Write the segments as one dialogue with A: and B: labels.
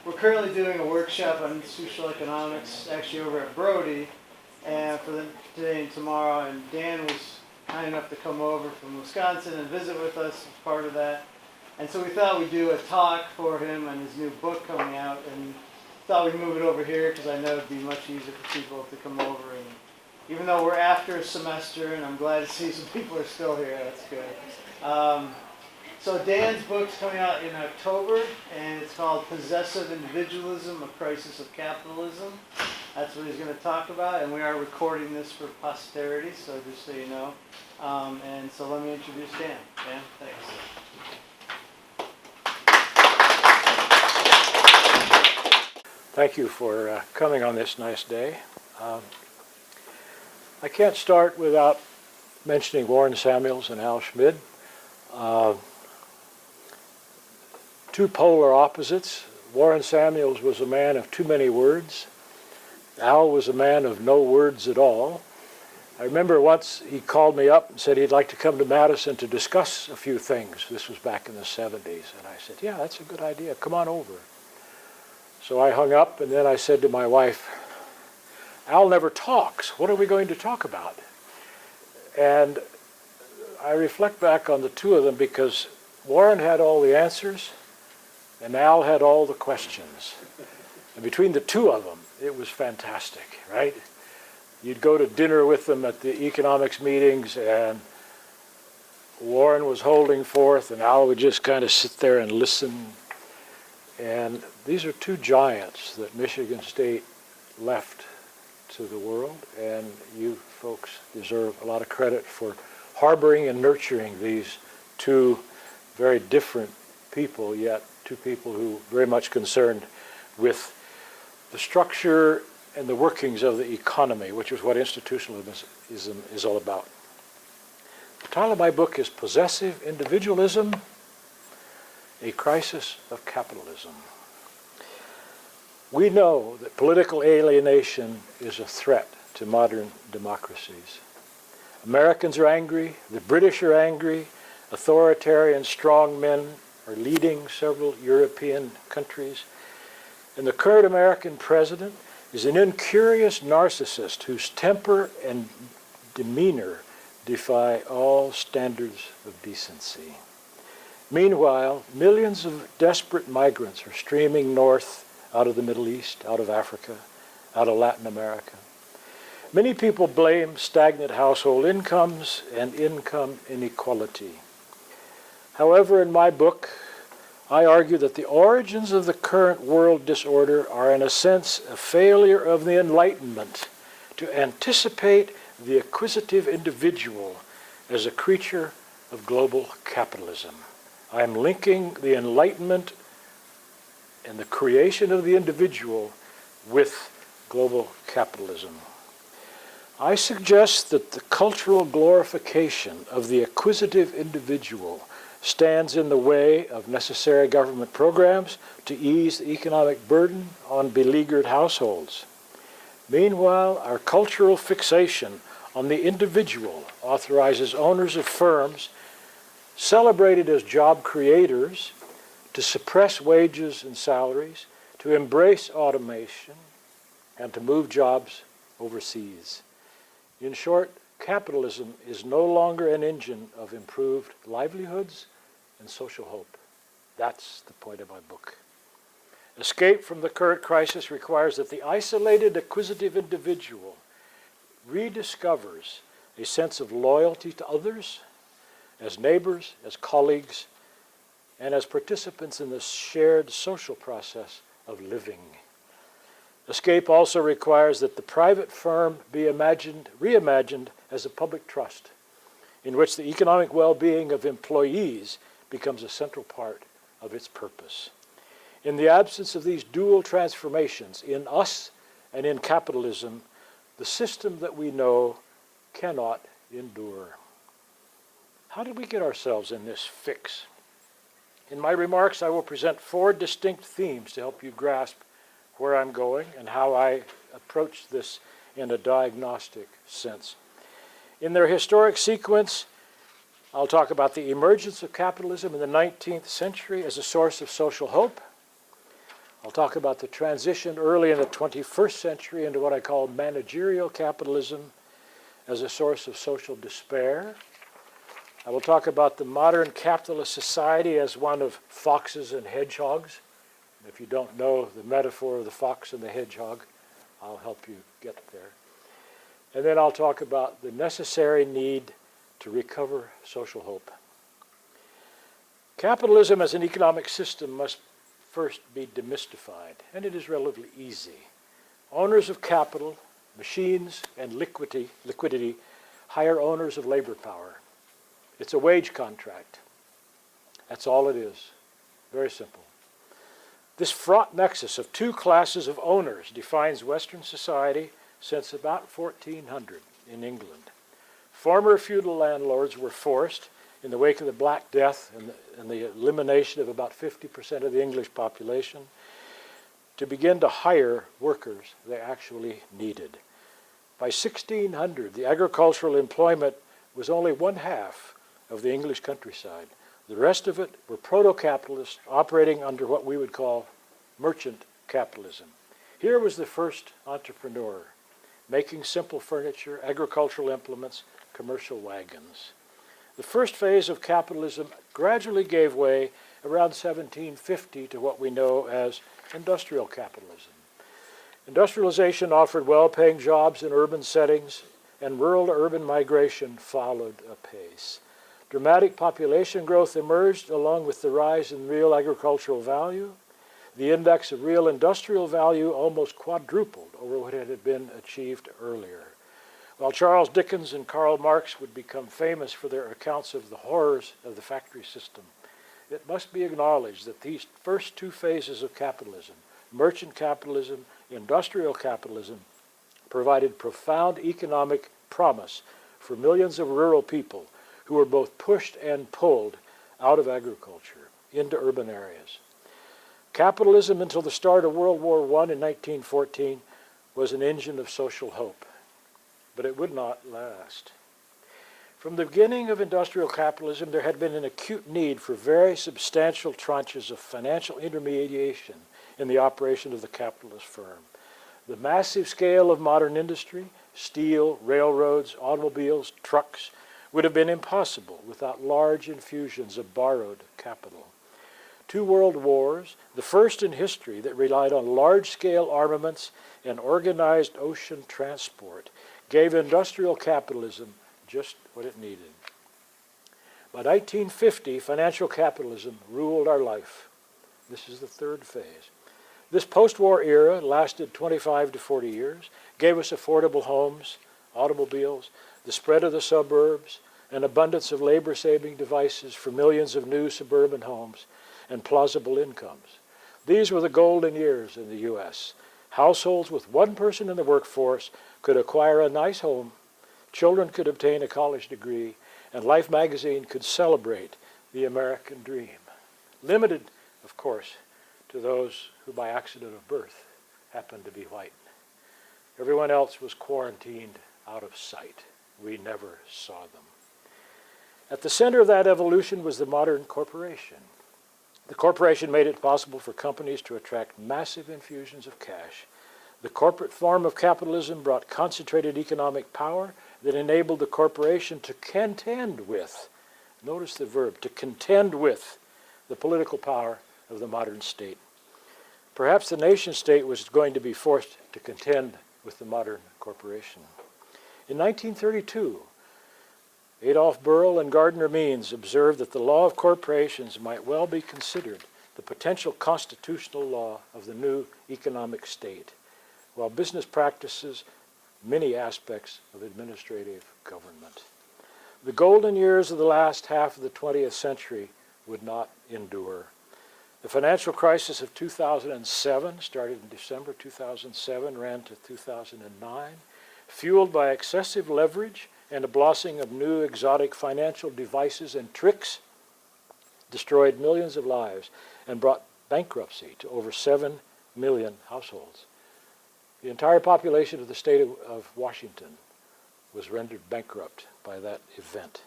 A: we're currently doing a workshop on social economics, actually over at Brody, and for today and tomorrow. And Dan was kind enough to come over from Wisconsin and visit with us as part of that. And so we thought we'd do a talk for him on his new book coming out, and thought we'd move it over here because I know it'd be much easier for people to come over. And even though we're after a semester, and I'm glad to see some people are still here, that's good. So Dan's book's coming out in October, and it's called Possessive Individualism, A Crisis of Capitalism. That's what he's going to talk about, and we are recording this for posterity, so just so you know. And so let me introduce Dan. Dan, thanks.
B: Thank you for coming on this nice day. I can't start without mentioning Warren Samuels and Al Schmid. Two polar opposites. Warren Samuels was a man of too many words. Al was a man of no words at all. I remember once he called me up and said he'd like to come to Madison to discuss a few things. This was back in the 70s. And I said, yeah, that's a good idea. Come on over. So I hung up, and then I said to my wife, Al never talks. What are we going to talk about? And I reflect back on the two of them because Warren had all the answers, and Al had all the questions. And between the two of them, it was fantastic, right? You'd go to dinner with them at the economics meetings, and Warren was holding forth, and Al would just kind of sit there and listen. And these are two giants that Michigan State left to the world, and you folks deserve a lot of credit for harboring and nurturing these two very different people, yet two people who are very much concerned with the structure and the workings of the economy, which is what institutionalism is all about. The title of my book is Possessive Individualism, A Crisis of Capitalism. We know that political alienation is a threat to modern democracies. Americans are angry, the British are angry, authoritarian strongmen are leading several European countries, and the current American president is an incurious narcissist whose temper and demeanor defy all standards of decency. Meanwhile, millions of desperate migrants are streaming north out of the Middle East, out of Africa, out of Latin America. Many people blame stagnant household incomes and income inequality. However, in my book, I argue that the origins of the current world disorder are, in a sense, a failure of the Enlightenment to anticipate the acquisitive individual as a creature of global capitalism. I am linking the Enlightenment and the creation of the individual with global capitalism. I suggest that the cultural glorification of the acquisitive individual stands in the way of necessary government programs to ease the economic burden on beleaguered households. Meanwhile, our cultural fixation on the individual authorizes owners of firms celebrated as job creators to suppress wages and salaries, to embrace automation, and to move jobs overseas. In short, capitalism is no longer an engine of improved livelihoods and social hope. That's the point of my book. Escape from the current crisis requires that the isolated acquisitive individual rediscovers a sense of loyalty to others, as neighbors, as colleagues, and as participants in the shared social process of living. Escape also requires that the private firm be reimagined as a public trust, in which the economic well-being of employees becomes a central part of its purpose. In the absence of these dual transformations, in us and in capitalism, the system that we know cannot endure. How did we get ourselves in this fix? In my remarks, I will present 4 distinct themes to help you grasp where I'm going and how I approach this in a diagnostic sense. In their historic sequence, I'll talk about the emergence of capitalism in the 19th century as a source of social hope. I'll talk about the transition early in the 21st century into what I call managerial capitalism as a source of social despair. I will talk about the modern capitalist society as one of foxes and hedgehogs. If you don't know the metaphor of the fox and the hedgehog, I'll help you get there. And then I'll talk about the necessary need to recover social hope. Capitalism as an economic system must first be demystified, and it is relatively easy. Owners of capital, machines, and liquidity hire owners of labor power. It's a wage contract. That's all it is. Very simple. This fraught nexus of two classes of owners defines Western society since about 1400 in England. Former feudal landlords were forced, in the wake of the Black Death and the elimination of about 50% of the English population, to begin to hire workers they actually needed. By 1600, the agricultural employment was only one half of the English countryside. The rest of it were proto-capitalists operating under what we would call merchant capitalism. Here was the first entrepreneur, making simple furniture, agricultural implements, commercial wagons. The first phase of capitalism gradually gave way around 1750 to what we know as industrial capitalism. Industrialization offered well-paying jobs in urban settings, and rural-to-urban migration followed apace. Dramatic population growth emerged along with the rise in real agricultural value. The index of real industrial value almost quadrupled over what had been achieved earlier. While Charles Dickens and Karl Marx would become famous for their accounts of the horrors of the factory system, it must be acknowledged that these first two phases of capitalism, merchant capitalism, industrial capitalism, provided profound economic promise for millions of rural people who were both pushed and pulled out of agriculture into urban areas. Capitalism, until the start of World War I in 1914, was an engine of social hope, but it would not last. From the beginning of industrial capitalism, there had been an acute need for very substantial tranches of financial intermediation in the operation of the capitalist firm. The massive scale of modern industry, steel, railroads, automobiles, trucks, would have been impossible without large infusions of borrowed capital. Two world wars, the first in history that relied on large-scale armaments and organized ocean transport, gave industrial capitalism just what it needed. By 1950, financial capitalism ruled our life. This is the third phase. This post-war era lasted 25 to 40 years, gave us affordable homes, automobiles, the spread of the suburbs, an abundance of labor-saving devices for millions of new suburban homes, and plausible incomes. These were the golden years in the U.S. Households with one person in the workforce could acquire a nice home, children could obtain a college degree, and Life magazine could celebrate the American dream. Limited, of course, to those who by accident of birth happened to be white. Everyone else was quarantined out of sight. We never saw them. At the center of that evolution was the modern corporation. The corporation made it possible for companies to attract massive infusions of cash. The corporate form of capitalism brought concentrated economic power that enabled the corporation to contend with, notice the verb, to contend with the political power of the modern state. Perhaps the nation state was going to be forced to contend with the modern corporation. In 1932, Adolf Berle and Gardner Means observed that the law of corporations might well be considered the potential constitutional law of the new economic state, while business practices many aspects of administrative government. The golden years of the last half of the 20th century would not endure. The financial crisis of 2007, started in December 2007, ran to 2009, fueled by excessive leverage and a blossoming of new exotic financial devices and tricks, destroyed millions of lives and brought bankruptcy to over 7 million households. The entire population of the state of Washington was rendered bankrupt by that event.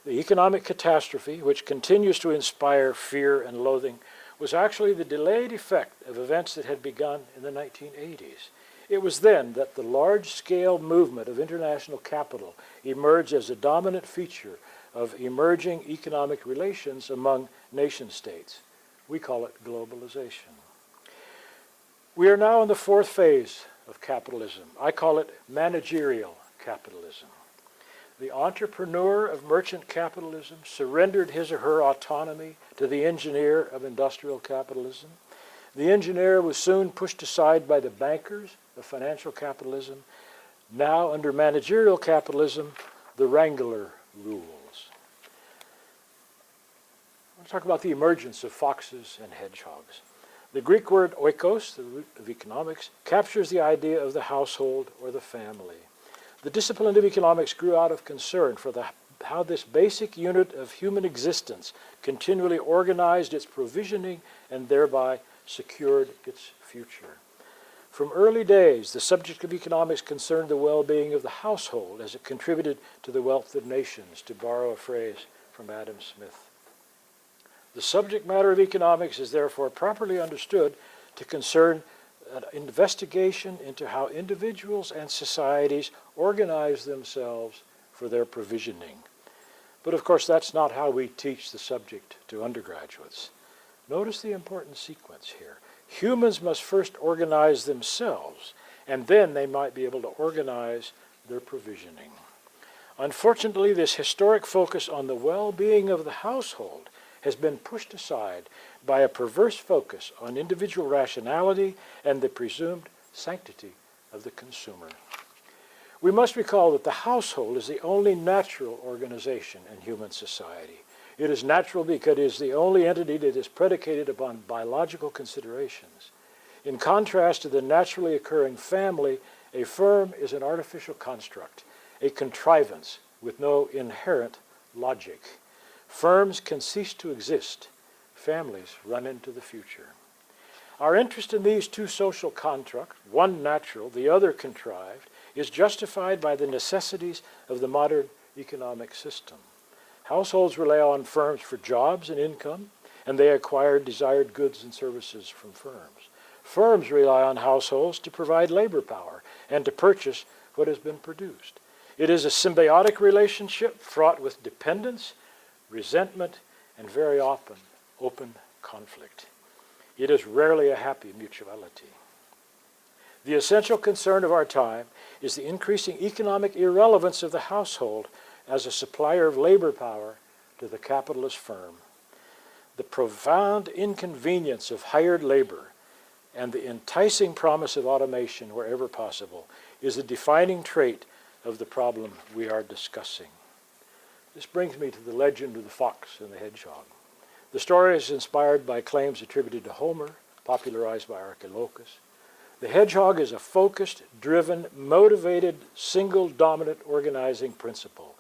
B: The economic catastrophe, which continues to inspire fear and loathing, was actually the delayed effect of events that had begun in the 1980s. It was then that the large-scale movement of international capital emerged as a dominant feature of emerging economic relations among nation-states. We call it globalization. We are now in the fourth phase of capitalism. I call it managerial capitalism. The entrepreneur of merchant capitalism surrendered his or her autonomy to the engineer of industrial capitalism. The engineer was soon pushed aside by the bankers of financial capitalism. Now, under managerial capitalism, the wrangler rules. I'll talk about the emergence of foxes and hedgehogs. The Greek word oikos, the root of economics, captures the idea of the household or the family. The discipline of economics grew out of concern for how this basic unit of human existence continually organized its provisioning and thereby secured its future. From early days, the subject of economics concerned the well-being of the household as it contributed to the wealth of nations, to borrow a phrase from Adam Smith. The subject matter of economics is therefore properly understood to concern an investigation into how individuals and societies organize themselves for their provisioning. But of course, that's not how we teach the subject to undergraduates. Notice the important sequence here. Humans must first organize themselves, and then they might be able to organize their provisioning. Unfortunately, this historic focus on the well-being of the household has been pushed aside by a perverse focus on individual rationality and the presumed sanctity of the consumer. We must recall that the household is the only natural organization in human society. It is natural because it is the only entity that is predicated upon biological considerations. In contrast to the naturally occurring family, a firm is an artificial construct, a contrivance with no inherent logic. Firms can cease to exist. Families run into the future. Our interest in these two social constructs, one natural, the other contrived, is justified by the necessities of the modern economic system. Households rely on firms for jobs and income, and they acquire desired goods and services from firms. Firms rely on households to provide labor power and to purchase what has been produced. It is a symbiotic relationship fraught with dependence, resentment, and very often open conflict. It is rarely a happy mutuality. The essential concern of our time is the increasing economic irrelevance of the household as a supplier of labor power to the capitalist firm. The profound inconvenience of hired labor and the enticing promise of automation wherever possible is a defining trait of the problem we are discussing. This brings me to the legend of the fox and the hedgehog. The story is inspired by claims attributed to Homer, popularized by Archilochus. The hedgehog is a focused, driven, motivated, single dominant organizing principle.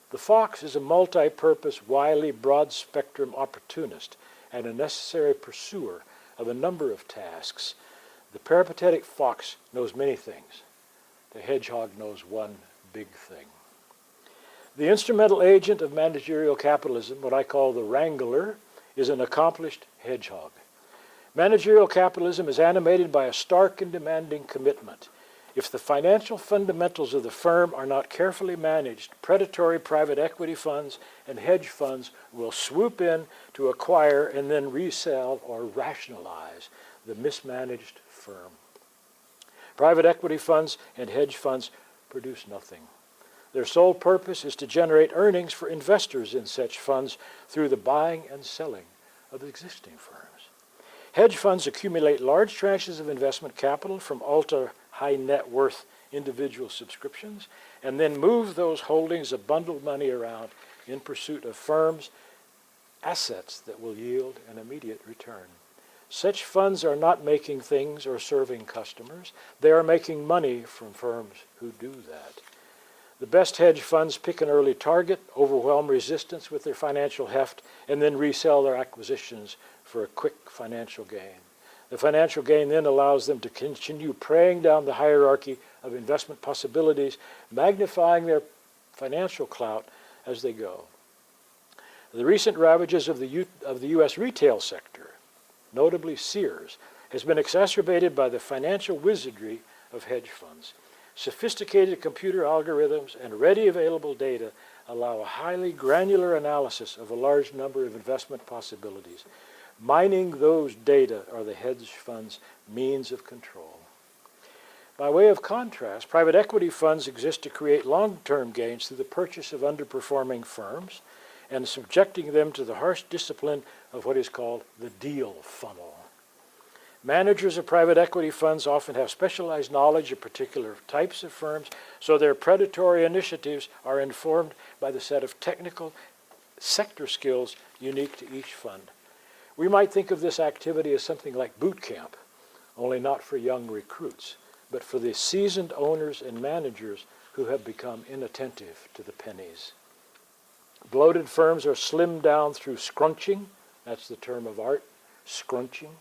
B: The fox is a multi-purpose, wily, broad-spectrum opportunist and a necessary pursuer of a number of tasks. The peripatetic fox knows many things. The hedgehog knows one big thing. The instrumental agent of managerial capitalism, what I call the wrangler, is an accomplished hedgehog. Managerial capitalism is animated by a stark and demanding commitment. If the financial fundamentals of the firm are not carefully managed, predatory private equity funds and hedge funds will swoop in to acquire and then resell or rationalize the mismanaged firm. Private equity funds and hedge funds produce nothing. Their sole purpose is to generate earnings for investors in such funds through the buying and selling of existing firms. Hedge funds accumulate large tranches of investment capital from ultra-high net worth individual subscriptions and then move those holdings of bundled money around in pursuit of firms' assets that will yield an immediate return. Such funds are not making things or serving customers. They are making money from firms who do that. The best hedge funds pick an early target, overwhelm resistance with their financial heft, and then resell their acquisitions for a quick financial gain. The financial gain then allows them to continue preying down the hierarchy of investment possibilities, magnifying their financial clout as they go. The recent ravages of the U.S. retail sector notably Sears, has been exacerbated by the financial wizardry of hedge funds. Sophisticated computer algorithms and ready available data allow a highly granular analysis of a large number of investment possibilities. Mining those data are the hedge fund's means of control. By way of contrast, private equity funds exist to create long-term gains through the purchase of underperforming firms and subjecting them to the harsh discipline of what is called the deal funnel. Managers of private equity funds often have specialized knowledge of particular types of firms, so their predatory initiatives are informed by the set of technical sector skills unique to each fund. We might think of this activity as something like boot camp, only not for young recruits, but for the seasoned owners and managers who have become inattentive to the pennies. Bloated firms are slimmed down through scrunching, that's the term of art, scrunching,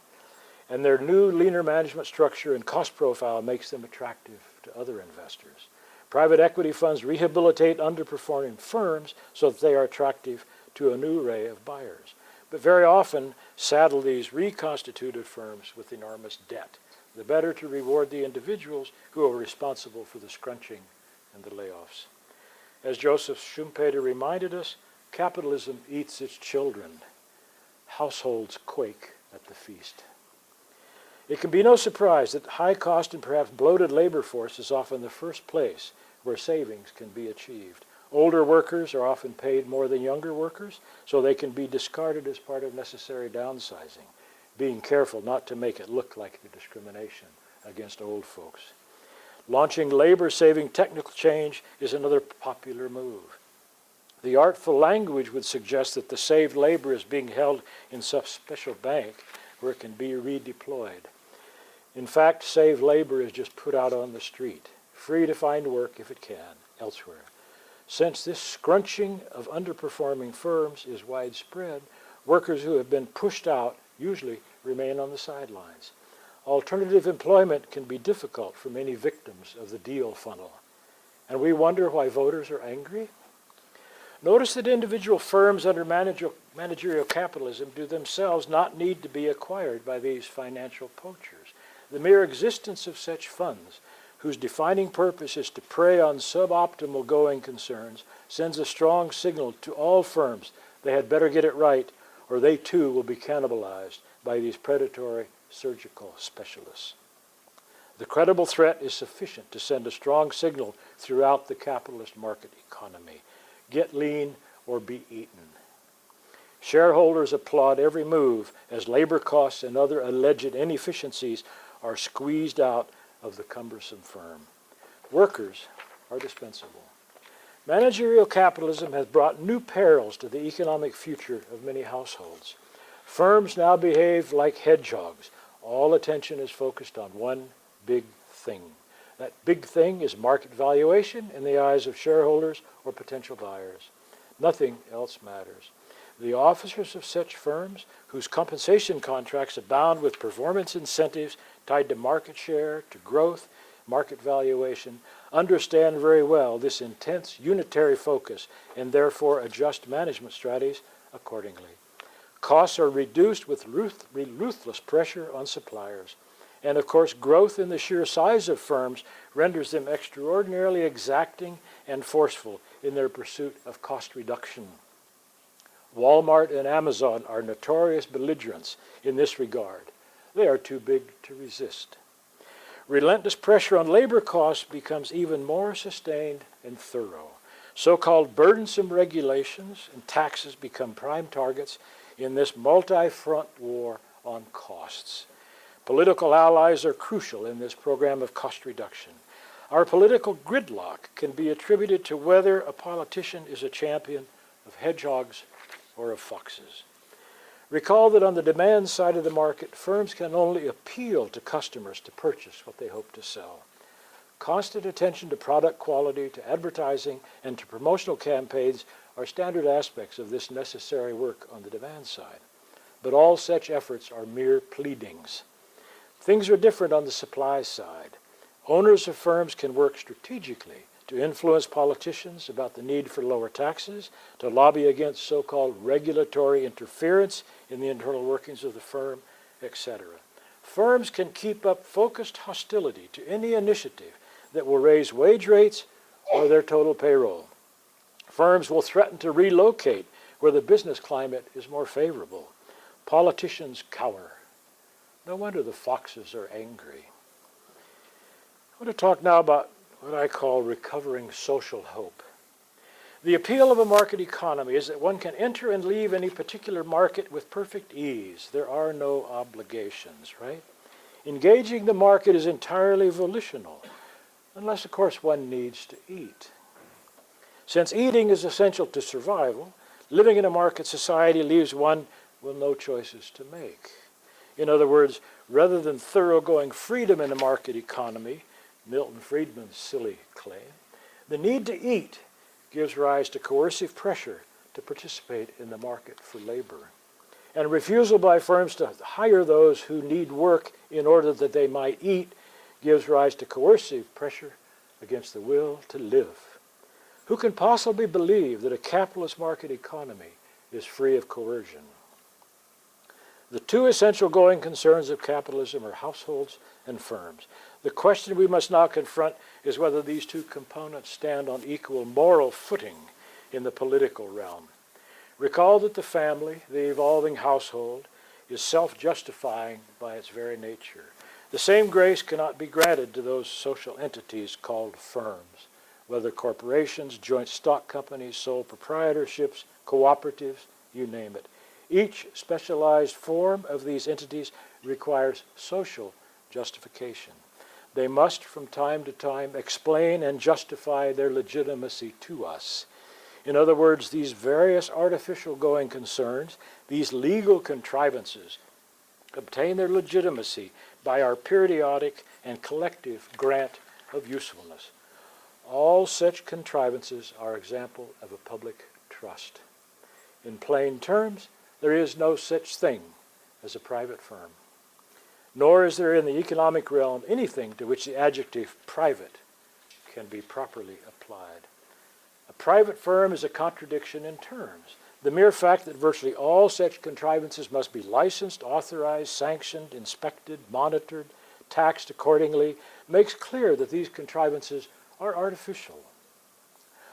B: and their new, leaner management structure and cost profile makes them attractive to other investors. Private equity funds rehabilitate underperforming firms so that they are attractive to a new array of buyers, but very often saddle these reconstituted firms with enormous debt, the better to reward the individuals who are responsible for the scrunching and the layoffs. As Joseph Schumpeter reminded us, capitalism eats its children. Households quake at the feast. It can be no surprise that high cost and perhaps bloated labor force is often the first place where savings can be achieved. Older workers are often paid more than younger workers, so they can be discarded as part of necessary downsizing, being careful not to make it look like the discrimination against old folks. Launching labor-saving technical change is another popular move. The artful language would suggest that the saved labor is being held in some special bank where it can be redeployed. In fact, saved labor is just put out on the street, free to find work if it can, elsewhere. Since this scrunching of underperforming firms is widespread, workers who have been pushed out usually remain on the sidelines. Alternative employment can be difficult for many victims of the deal funnel. And we wonder why voters are angry? Notice that individual firms under managerial capitalism do themselves not need to be acquired by these financial poachers. The mere existence of such funds, whose defining purpose is to prey on suboptimal going concerns, sends a strong signal to all firms they had better get it right, or they too will be cannibalized by these predatory surgical specialists. The credible threat is sufficient to send a strong signal throughout the capitalist market economy. Get lean or be eaten. Shareholders applaud every move as labor costs and other alleged inefficiencies are squeezed out of the cumbersome firm. Workers are dispensable. Managerial capitalism has brought new perils to the economic future of many households. Firms now behave like hedgehogs. All attention is focused on one big thing. That big thing is market valuation in the eyes of shareholders or potential buyers. Nothing else matters. The officers of such firms, whose compensation contracts abound with performance incentives tied to market share, to growth, market valuation, understand very well this intense unitary focus and therefore adjust management strategies accordingly. Costs are reduced with ruthless pressure on suppliers. And of course, growth in the sheer size of firms renders them extraordinarily exacting and forceful in their pursuit of cost reduction. Walmart and Amazon are notorious belligerents in this regard. They are too big to resist. Relentless pressure on labor costs becomes even more sustained and thorough. So-called burdensome regulations and taxes become prime targets in this multi-front war on costs. Political allies are crucial in this program of cost reduction. Our political gridlock can be attributed to whether a politician is a champion of hedgehogs or of foxes. Recall that on the demand side of the market, firms can only appeal to customers to purchase what they hope to sell. Constant attention to product quality, to advertising, and to promotional campaigns are standard aspects of this necessary work on the demand side. But all such efforts are mere pleadings. Things are different on the supply side. Owners of firms can work strategically to influence politicians about the need for lower taxes, to lobby against so-called regulatory interference in the internal workings of the firm, etc. Firms can keep up focused hostility to any initiative that will raise wage rates or their total payroll. Firms will threaten to relocate where the business climate is more favorable. Politicians cower. No wonder the foxes are angry. I want to talk now about what I call recovering social hope. The appeal of a market economy is that one can enter and leave any particular market with perfect ease. There are no obligations, right? Engaging the market is entirely volitional, unless, of course, one needs to eat. Since eating is essential to survival, living in a market society leaves one with no choices to make. In other words, rather than thoroughgoing freedom in a market economy, Milton Friedman's silly claim, the need to eat gives rise to coercive pressure to participate in the market for labor. And refusal by firms to hire those who need work in order that they might eat gives rise to coercive pressure against the will to live. Who can possibly believe that a capitalist market economy is free of coercion? The two essential going concerns of capitalism are households and firms. The question we must now confront is whether these two components stand on equal moral footing in the political realm. Recall that the family, the evolving household, is self-justifying by its very nature. The same grace cannot be granted to those social entities called firms, whether corporations, joint stock companies, sole proprietorships, cooperatives, you name it. Each specialized form of these entities requires social justification. They must, from time to time, explain and justify their legitimacy to us. In other words, these various artificial going concerns, these legal contrivances, obtain their legitimacy by our periodic and collective grant of usefulness. All such contrivances are example of a public trust. In plain terms, there is no such thing as a private firm. Nor is there in the economic realm anything to which the adjective private can be properly applied. A private firm is a contradiction in terms. The mere fact that virtually all such contrivances must be licensed, authorized, sanctioned, inspected, monitored, taxed accordingly, makes clear that these contrivances are artificial.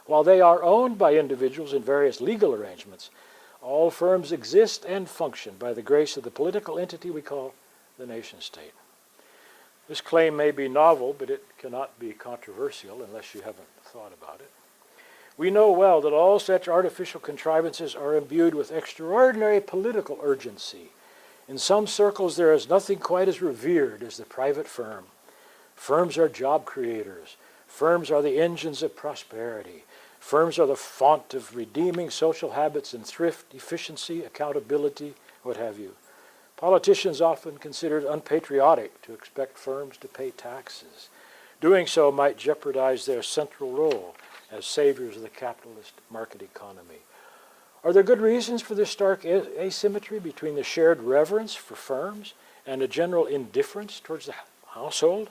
B: While they are owned by individuals in various legal arrangements, all firms exist and function by the grace of the political entity we call the nation-state. This claim may be novel, but it cannot be controversial unless you haven't thought about it. We know well that all such artificial contrivances are imbued with extraordinary political urgency. In some circles, there is nothing quite as revered as the private firm. Firms are job creators. Firms are the engines of prosperity. Firms are the font of redeeming social habits and thrift, efficiency, accountability, what have you. Politicians often consider it unpatriotic to expect firms to pay taxes. Doing so might jeopardize their central role as saviors of the capitalist market economy. Are there good reasons for this stark asymmetry between the shared reverence for firms and a general indifference towards the household?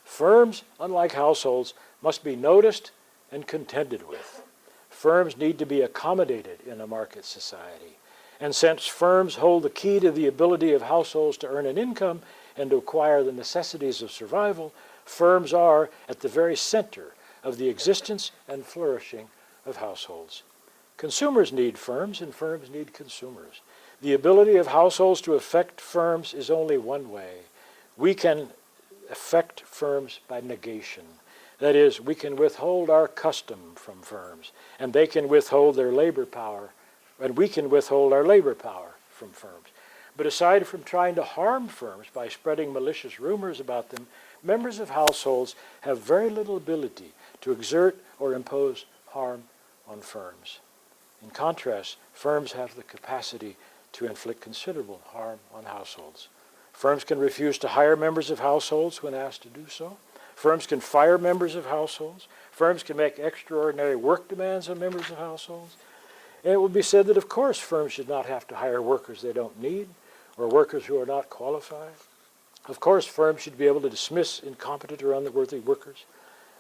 B: Firms, unlike households, must be noticed and contended with. Firms need to be accommodated in a market society. And since firms hold the key to the ability of households to earn an income and to acquire the necessities of survival, firms are at the very center of the existence and flourishing of households. Consumers need firms, and firms need consumers. The ability of households to affect firms is only one way. We can affect firms by negation. That is, we can withhold our custom from firms, and they can withhold their labor power, and we can withhold our labor power from firms. But aside from trying to harm firms by spreading malicious rumors about them, members of households have very little ability to exert or impose harm on firms. In contrast, firms have the capacity to inflict considerable harm on households. Firms can refuse to hire members of households when asked to do so. Firms can fire members of households. Firms can make extraordinary work demands on members of households. And it will be said that, of course, firms should not have to hire workers they don't need or workers who are not qualified. Of course, firms should be able to dismiss incompetent or unworthy workers.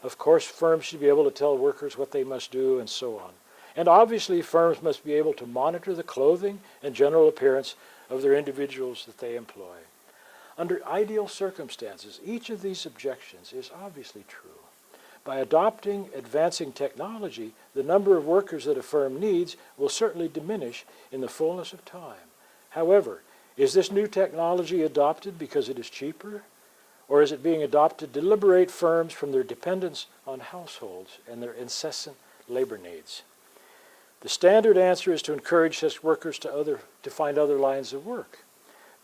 B: Of course, firms should be able to tell workers what they must do, and so on. And obviously, firms must be able to monitor the clothing and general appearance of their individuals that they employ. Under ideal circumstances, each of these objections is obviously true. By adopting advancing technology, the number of workers that a firm needs will certainly diminish in the fullness of time. However, is this new technology adopted because it is cheaper? Or is it being adopted to liberate firms from their dependence on households and their incessant labor needs? The standard answer is to encourage such workers to find other lines of work.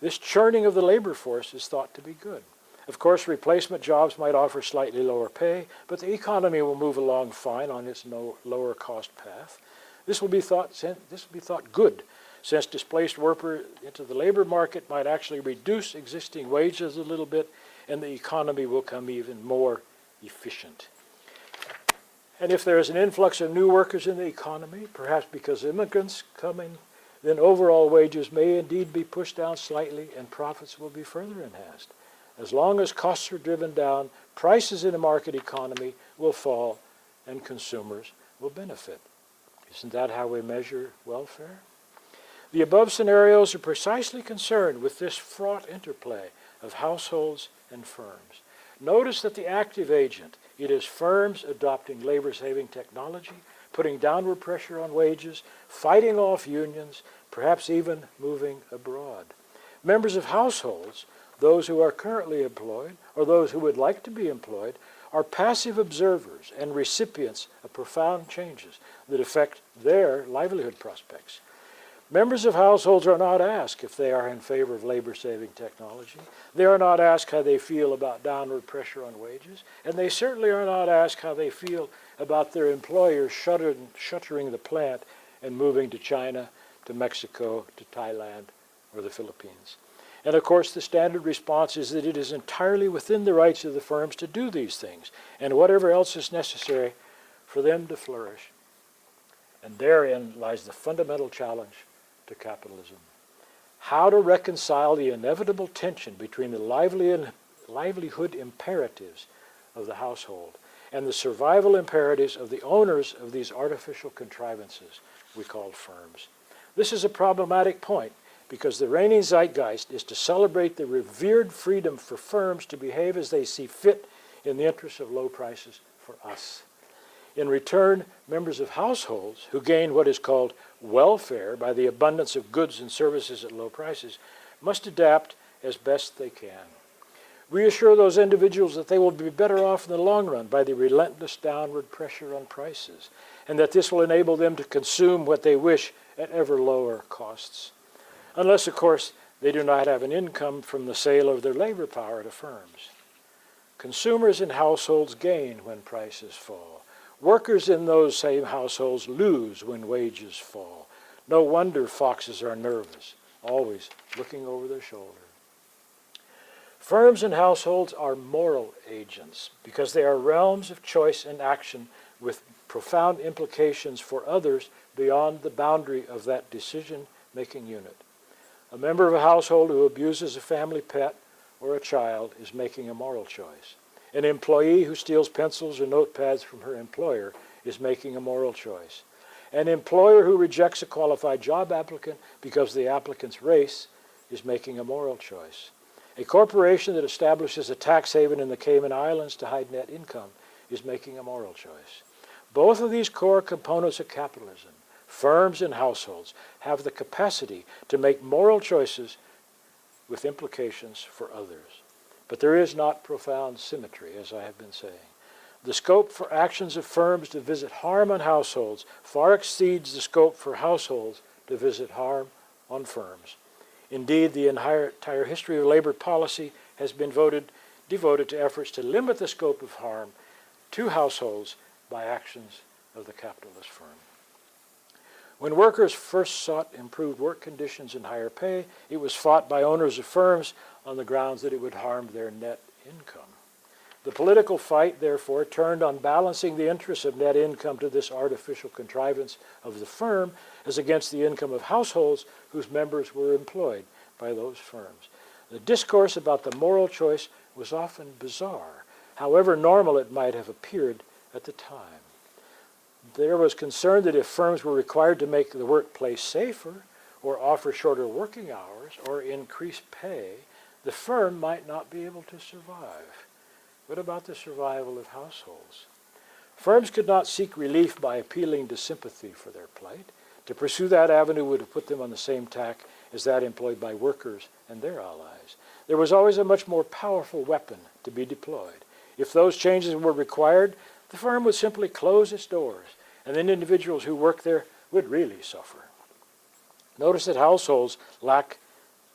B: This churning of the labor force is thought to be good. Of course, replacement jobs might offer slightly lower pay, but the economy will move along fine on its lower cost path. This will be thought good, since displaced workers into the labor market might actually reduce existing wages a little bit, and the economy will become even more efficient. And if there is an influx of new workers in the economy, perhaps because immigrants coming, then overall wages may indeed be pushed down slightly and profits will be further enhanced. As long as costs are driven down, prices in a market economy will fall and consumers will benefit. Isn't that how we measure welfare? The above scenarios are precisely concerned with this fraught interplay of households and firms. Notice that the active agent, it is firms adopting labor-saving technology, putting downward pressure on wages, fighting off unions, perhaps even moving abroad. Members of households, those who are currently employed or those who would like to be employed, are passive observers and recipients of profound changes that affect their livelihood prospects. Members of households are not asked if they are in favor of labor-saving technology. They are not asked how they feel about downward pressure on wages, and they certainly are not asked how they feel about their employers shuttering the plant and moving to China, to Mexico, to Thailand, or the Philippines. And of course, the standard response is that it is entirely within the rights of the firms to do these things, and whatever else is necessary for them to flourish. And therein lies the fundamental challenge to capitalism. How to reconcile the inevitable tension between the livelihood imperatives of the household and the survival imperatives of the owners of these artificial contrivances we call firms. This is a problematic point because the reigning zeitgeist is to celebrate the revered freedom for firms to behave as they see fit in the interest of low prices for us. In return, members of households who gain what is called welfare by the abundance of goods and services at low prices must adapt as best they can. Reassure those individuals that they will be better off in the long run by the relentless downward pressure on prices, and that this will enable them to consume what they wish at ever lower costs. Unless, of course, they do not have an income from the sale of their labor power to firms. Consumers in households gain when prices fall. Workers in those same households lose when wages fall. No wonder foxes are nervous, always looking over their shoulder. Firms and households are moral agents because they are realms of choice and action with profound implications for others beyond the boundary of that decision-making unit. A member of a household who abuses a family pet or a child is making a moral choice. An employee who steals pencils or notepads from her employer is making a moral choice. An employer who rejects a qualified job applicant because of the applicant's race is making a moral choice. A corporation that establishes a tax haven in the Cayman Islands to hide net income is making a moral choice. Both of these core components of capitalism, firms and households, have the capacity to make moral choices with implications for others. But there is not profound symmetry, as I have been saying. The scope for actions of firms to visit harm on households far exceeds the scope for households to visit harm on firms. Indeed, the entire history of labor policy has been devoted to efforts to limit the scope of harm to households by actions of the capitalist firm. When workers first sought improved work conditions and higher pay, it was fought by owners of firms on the grounds that it would harm their net income. The political fight, therefore, turned on balancing the interests of net income to this artificial contrivance of the firm as against the income of households whose members were employed by those firms. The discourse about the moral choice was often bizarre, however normal it might have appeared at the time. There was concern that if firms were required to make the workplace safer or offer shorter working hours, or increase pay, the firm might not be able to survive. What about the survival of households? Firms could not seek relief by appealing to sympathy for their plight. To pursue that avenue would have put them on the same tack as that employed by workers and their allies. There was always a much more powerful weapon to be deployed. If those changes were required, the firm would simply close its doors, and then individuals who worked there would really suffer. Notice that households lack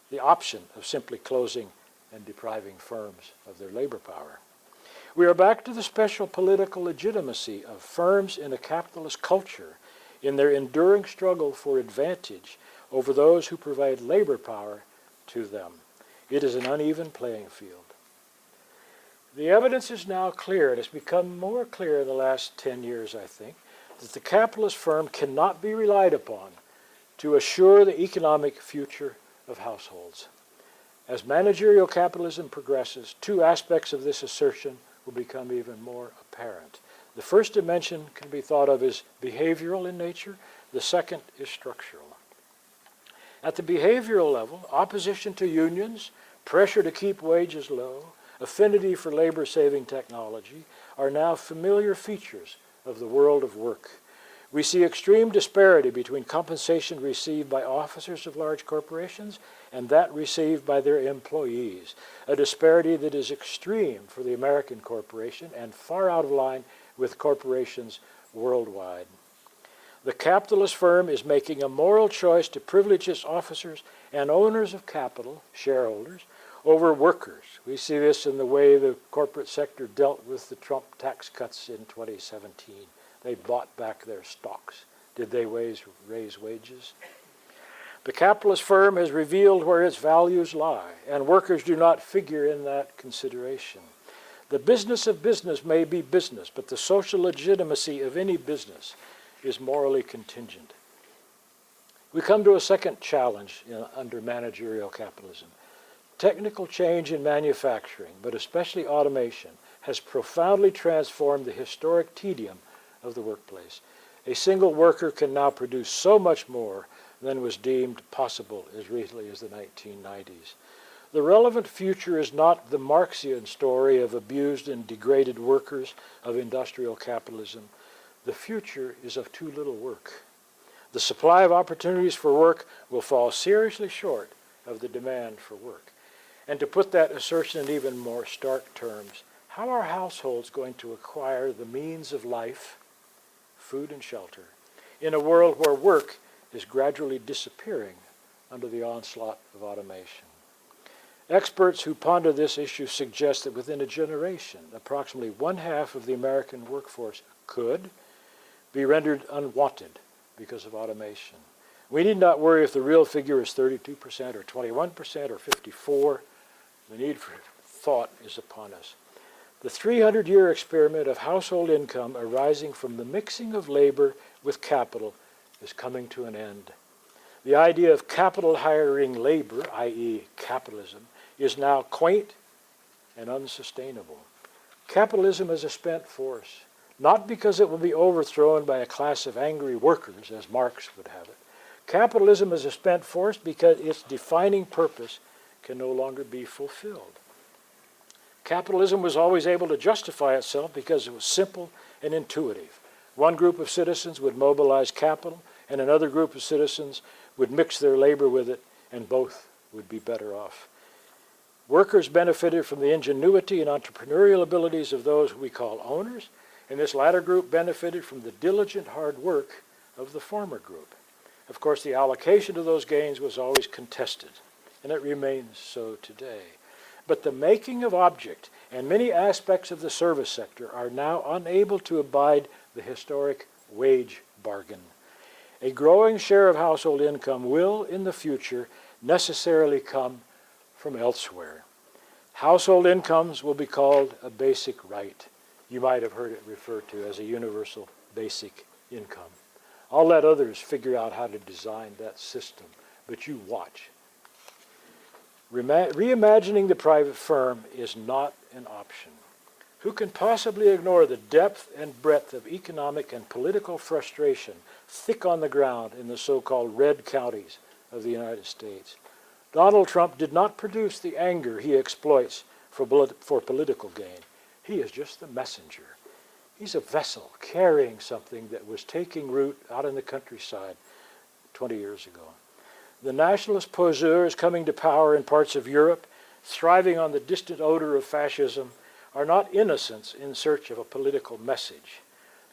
B: the option of simply closing and depriving firms of their labor power. We are back to the special political legitimacy of firms in a capitalist culture in their enduring struggle for advantage over those who provide labor power to them. It is an uneven playing field. The evidence is now clear, and it's become more clear in the last 10 years, I think, that the capitalist firm cannot be relied upon to assure the economic future of households. As managerial capitalism progresses, two aspects of this assertion will become even more apparent. The first dimension can be thought of as behavioral in nature. The second is structural. At the behavioral level, opposition to unions, pressure to keep wages low, affinity for labor-saving technology are now familiar features of the world of work. We see extreme disparity between compensation received by officers of large corporations and that received by their employees, a disparity that is extreme for the American corporation and far out of line with corporations worldwide. The capitalist firm is making a moral choice to privilege its officers and owners of capital, shareholders, over workers. We see this in the way the corporate sector dealt with the Trump tax cuts in 2017. They bought back their stocks. Did they raise wages? The capitalist firm has revealed where its values lie, and workers do not figure in that consideration. The business of business may be business, but the social legitimacy of any business is morally contingent. We come to a second challenge under managerial capitalism. Technical change in manufacturing, but especially automation, has profoundly transformed the historic tedium of the workplace. A single worker can now produce so much more than was deemed possible as recently as the 1990s. The relevant future is not the Marxian story of abused and degraded workers of industrial capitalism. The future is of too little work. The supply of opportunities for work will fall seriously short of the demand for work. And to put that assertion in even more stark terms, how are households going to acquire the means of life, food and shelter, in a world where work is gradually disappearing under the onslaught of automation? Experts who ponder this issue suggest that within a generation, approximately 1/2 of the American workforce could be rendered unwanted because of automation. We need not worry if the real figure is 32% or 21% or 54%. The need for thought is upon us. The 300-year experiment of household income arising from the mixing of labor with capital is coming to an end. The idea of capital hiring labor, i.e. capitalism, is now quaint and unsustainable. Capitalism is a spent force, not because it will be overthrown by a class of angry workers, as Marx would have it. Capitalism is a spent force because its defining purpose can no longer be fulfilled. Capitalism was always able to justify itself because it was simple and intuitive. One group of citizens would mobilize capital, and another group of citizens would mix their labor with it, and both would be better off. Workers benefited from the ingenuity and entrepreneurial abilities of those we call owners, and this latter group benefited from the diligent hard work of the former group. Of course, the allocation of those gains was always contested, and it remains so today. But the making of object and many aspects of the service sector are now unable to abide the historic wage bargain. A growing share of household income will, in the future, necessarily come from elsewhere. Household incomes will be called a basic right. You might have heard it referred to as a universal basic income. I'll let others figure out how to design that system, but you watch. Reimagining the private firm is not an option. Who can possibly ignore the depth and breadth of economic and political frustration thick on the ground in the so-called red counties of the United States. Donald Trump did not produce the anger he exploits for political gain. He is just the messenger. He's a vessel carrying something that was taking root out in the countryside 20 years ago. The nationalist poseur is coming to power in parts of Europe, thriving on the distant odor of fascism, are not innocents in search of a political message.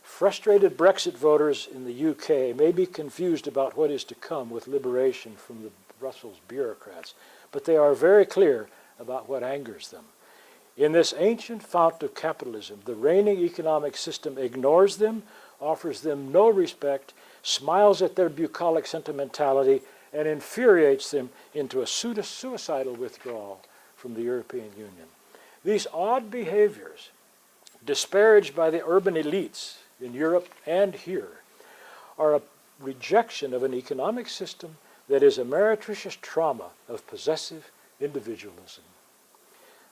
B: Frustrated Brexit voters in the UK may be confused about what is to come with liberation from the Brussels bureaucrats, but they are very clear about what angers them. In this ancient fount of capitalism, the reigning economic system ignores them, offers them no respect, smiles at their bucolic sentimentality, and infuriates them into a suicidal withdrawal from the European Union. These odd behaviors, disparaged by the urban elites in Europe and here, are a rejection of an economic system that is a meretricious trauma of possessive individualism.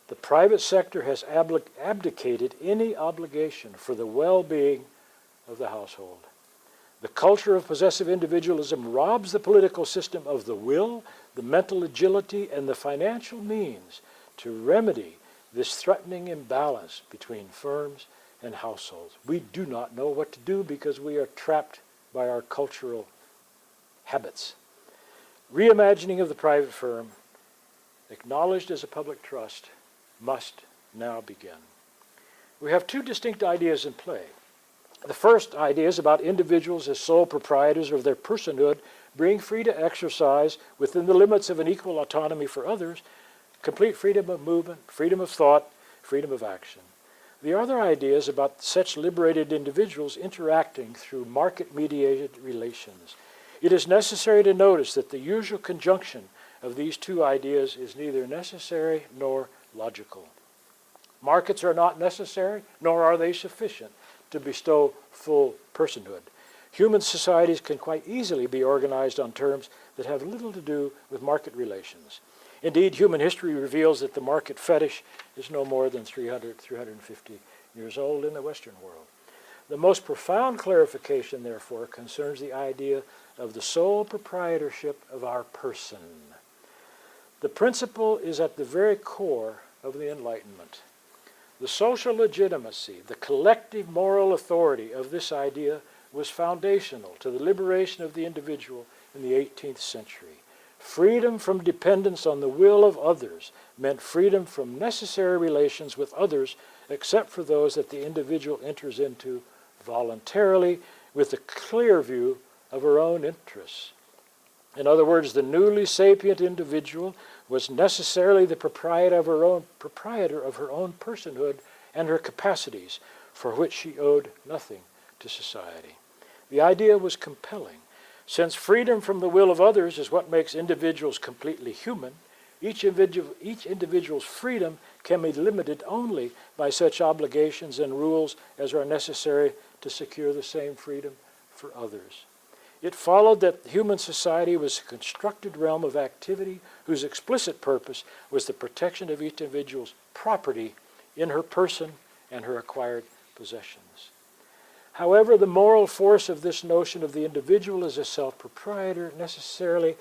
B: The private sector has abdicated any obligation for the well-being of the household. The culture of possessive individualism robs the political system of the will, the mental agility, and the financial means to remedy this threatening imbalance between firms and households. We do not know what to do because we are trapped by our cultural habits. Reimagining of the private firm, acknowledged as a public trust, must now begin. We have two distinct ideas in play. The first idea is about individuals as sole proprietors of their personhood, being free to exercise, within the limits of an equal autonomy for others, complete freedom of movement, freedom of thought, freedom of action. The other idea is about such liberated individuals interacting through market-mediated relations. It is necessary to notice that the usual conjunction of these two ideas is neither necessary nor logical. Markets are not necessary, nor are they sufficient to bestow full personhood. Human societies can quite easily be organized on terms that have little to do with market relations. Indeed, human history reveals that the market fetish is no more than 350 years old in the Western world. The most profound clarification, therefore, concerns the idea of the sole proprietorship of our person. The principle is at the very core of the Enlightenment. The social legitimacy, the collective moral authority of this idea was foundational to the liberation of the individual in the 18th century. Freedom from dependence on the will of others meant freedom from necessary relations with others except for those that the individual enters into voluntarily with a clear view of her own interests. In other words, the newly sapient individual was necessarily the proprietor of her own personhood and her capacities, for which she owed nothing to society. The idea was compelling. Since freedom from the will of others is what makes individuals completely human, each individual's freedom can be limited only by such obligations and rules as are necessary to secure the same freedom for others. It followed that human society was a constructed realm of activity whose explicit purpose was the protection of each individual's property in her person and her acquired possessions. However, the moral force of this notion of the individual as a self-proprietor necessarily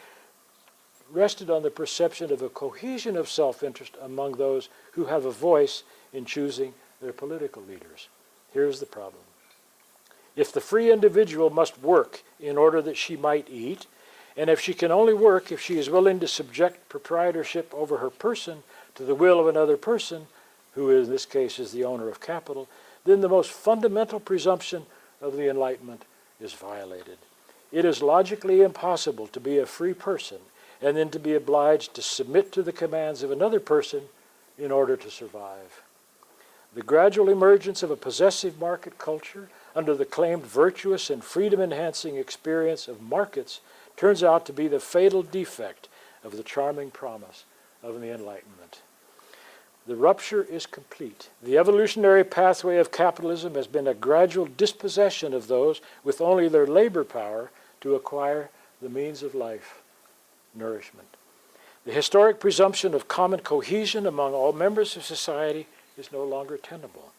B: rested on the perception of a cohesion of self-interest among those who have a voice in choosing their political leaders. Here's the problem. If the free individual must work in order that she might eat, and if she can only work if she is willing to subject proprietorship over her person to the will of another person, who in this case is the owner of capital, then the most fundamental presumption of the Enlightenment is violated. It is logically impossible to be a free person and then to be obliged to submit to the commands of another person in order to survive. The gradual emergence of a possessive market culture under the claimed virtuous and freedom-enhancing experience of markets turns out to be the fatal defect of the charming promise of the Enlightenment. The rupture is complete. The evolutionary pathway of capitalism has been a gradual dispossession of those with only their labor power to acquire the means of life, nourishment. The historic presumption of common cohesion among all members of society is no longer tenable.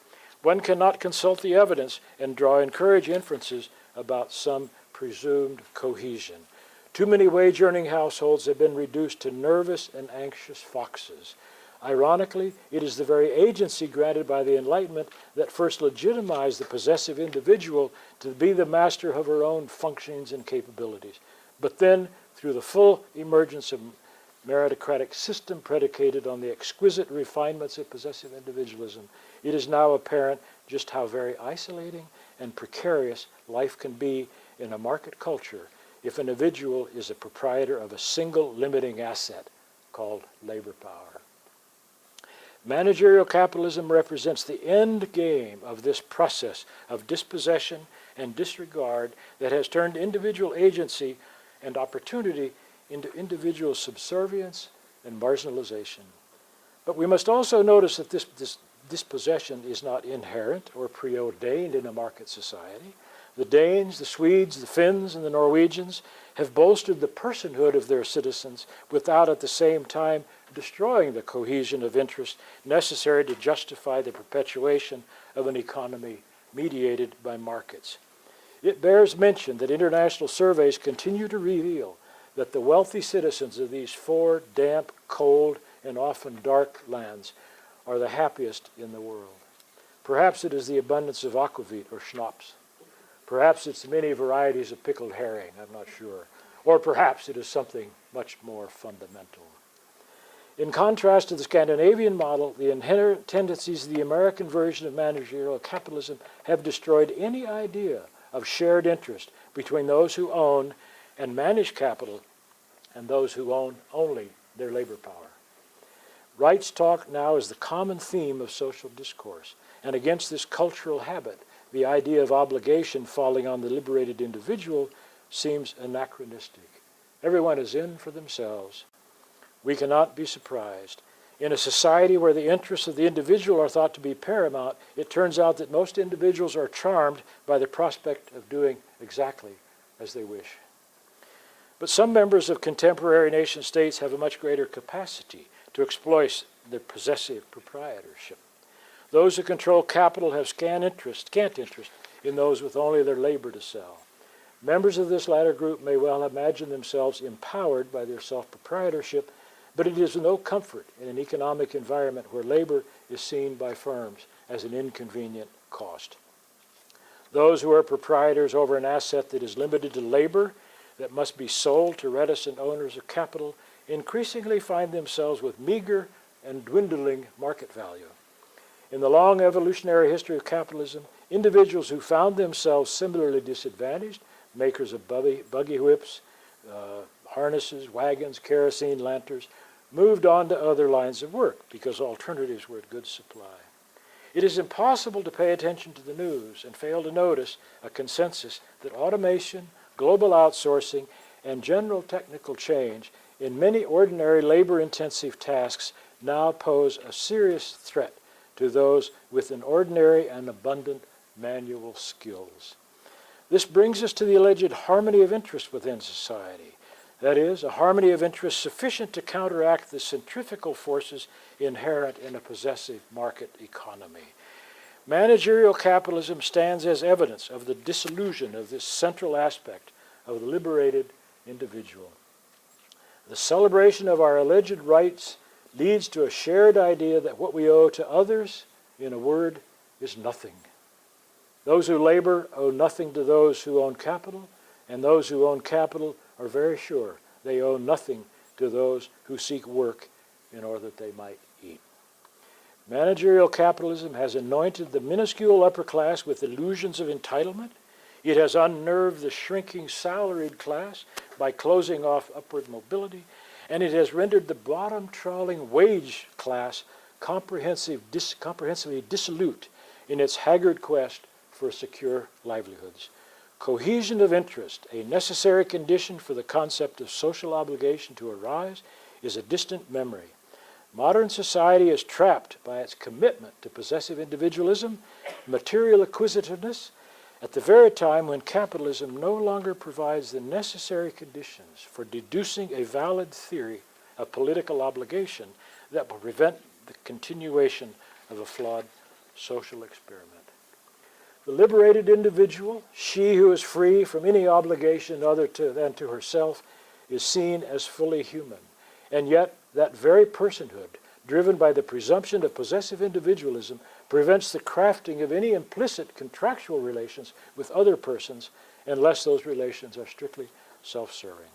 B: One cannot consult the evidence and draw encouraging inferences about some presumed cohesion. Too many wage-earning households have been reduced to nervous and anxious foxes. Ironically, it is the very agency granted by the Enlightenment that first legitimized the possessive individual to be the master of her own functionings and capabilities. But then, through the full emergence of meritocratic system predicated on the exquisite refinements of possessive individualism, it is now apparent just how very isolating and precarious life can be in a market culture if an individual is a proprietor of a single limiting asset called labor power. Managerial capitalism represents the end game of this process of dispossession and disregard that has turned individual agency and opportunity into individual subservience and marginalization. But we must also notice that this dispossession is not inherent or preordained in a market society. The Danes, the Swedes, the Finns, and the Norwegians have bolstered the personhood of their citizens without at the same time destroying the cohesion of interest necessary to justify the perpetuation of an economy mediated by markets. It bears mention that international surveys continue to reveal that the wealthy citizens of these four damp, cold, and often dark lands are the happiest in the world. Perhaps it is the abundance of aquavit or schnapps. Perhaps it's the many varieties of pickled herring, I'm not sure. Or perhaps it is something much more fundamental. In contrast to the Scandinavian model, the inherent tendencies of the American version of managerial capitalism have destroyed any idea of shared interest between those who own and manage capital and those who own only their labor power. Rights talk now is the common theme of social discourse, and against this cultural habit, the idea of obligation falling on the liberated individual seems anachronistic. Everyone is in for themselves. We cannot be surprised. In a society where the interests of the individual are thought to be paramount, it turns out that most individuals are charmed by the prospect of doing exactly as they wish. But some members of contemporary nation states have a much greater capacity to exploit their possessive proprietorship. Those who control capital have scant interest in those with only their labor to sell. Members of this latter group may well imagine themselves empowered by their self-proprietorship, but it is no comfort in an economic environment where labor is seen by firms as an inconvenient cost. Those who are proprietors over an asset that is limited to labor, that must be sold to reticent owners of capital, increasingly find themselves with meager and dwindling market value. In the long evolutionary history of capitalism, individuals who found themselves similarly disadvantaged, makers of buggy whips, harnesses, wagons, kerosene lanterns, moved on to other lines of work because alternatives were in good supply. It is impossible to pay attention to the news and fail to notice a consensus that automation, global outsourcing, and general technical change in many ordinary labor-intensive tasks now pose a serious threat to those with an ordinary and abundant manual skills. This brings us to the alleged harmony of interest within society. That is, a harmony of interest sufficient to counteract the centrifugal forces inherent in a possessive market economy. Managerial capitalism stands as evidence of the disillusion of this central aspect of the liberated individual. The celebration of our alleged rights leads to a shared idea that what we owe to others, in a word, is nothing. Those who labor owe nothing to those who own capital, and those who own capital are very sure they owe nothing to those who seek work in order that they might eat. Managerial capitalism has anointed the minuscule upper class with illusions of entitlement. It has unnerved the shrinking salaried class by closing off upward mobility, and it has rendered the bottom-trawling wage class comprehensively dissolute in its haggard quest for secure livelihoods. Cohesion of interest, a necessary condition for the concept of social obligation to arise, is a distant memory. Modern society is trapped by its commitment to possessive individualism, material acquisitiveness, at the very time when capitalism no longer provides the necessary conditions for deducing a valid theory of political obligation that will prevent the continuation of a flawed social experiment. The liberated individual, she who is free from any obligation other than to herself, is seen as fully human. And yet, that very personhood, driven by the presumption of possessive individualism, prevents the crafting of any implicit contractual relations with other persons unless those relations are strictly self-serving.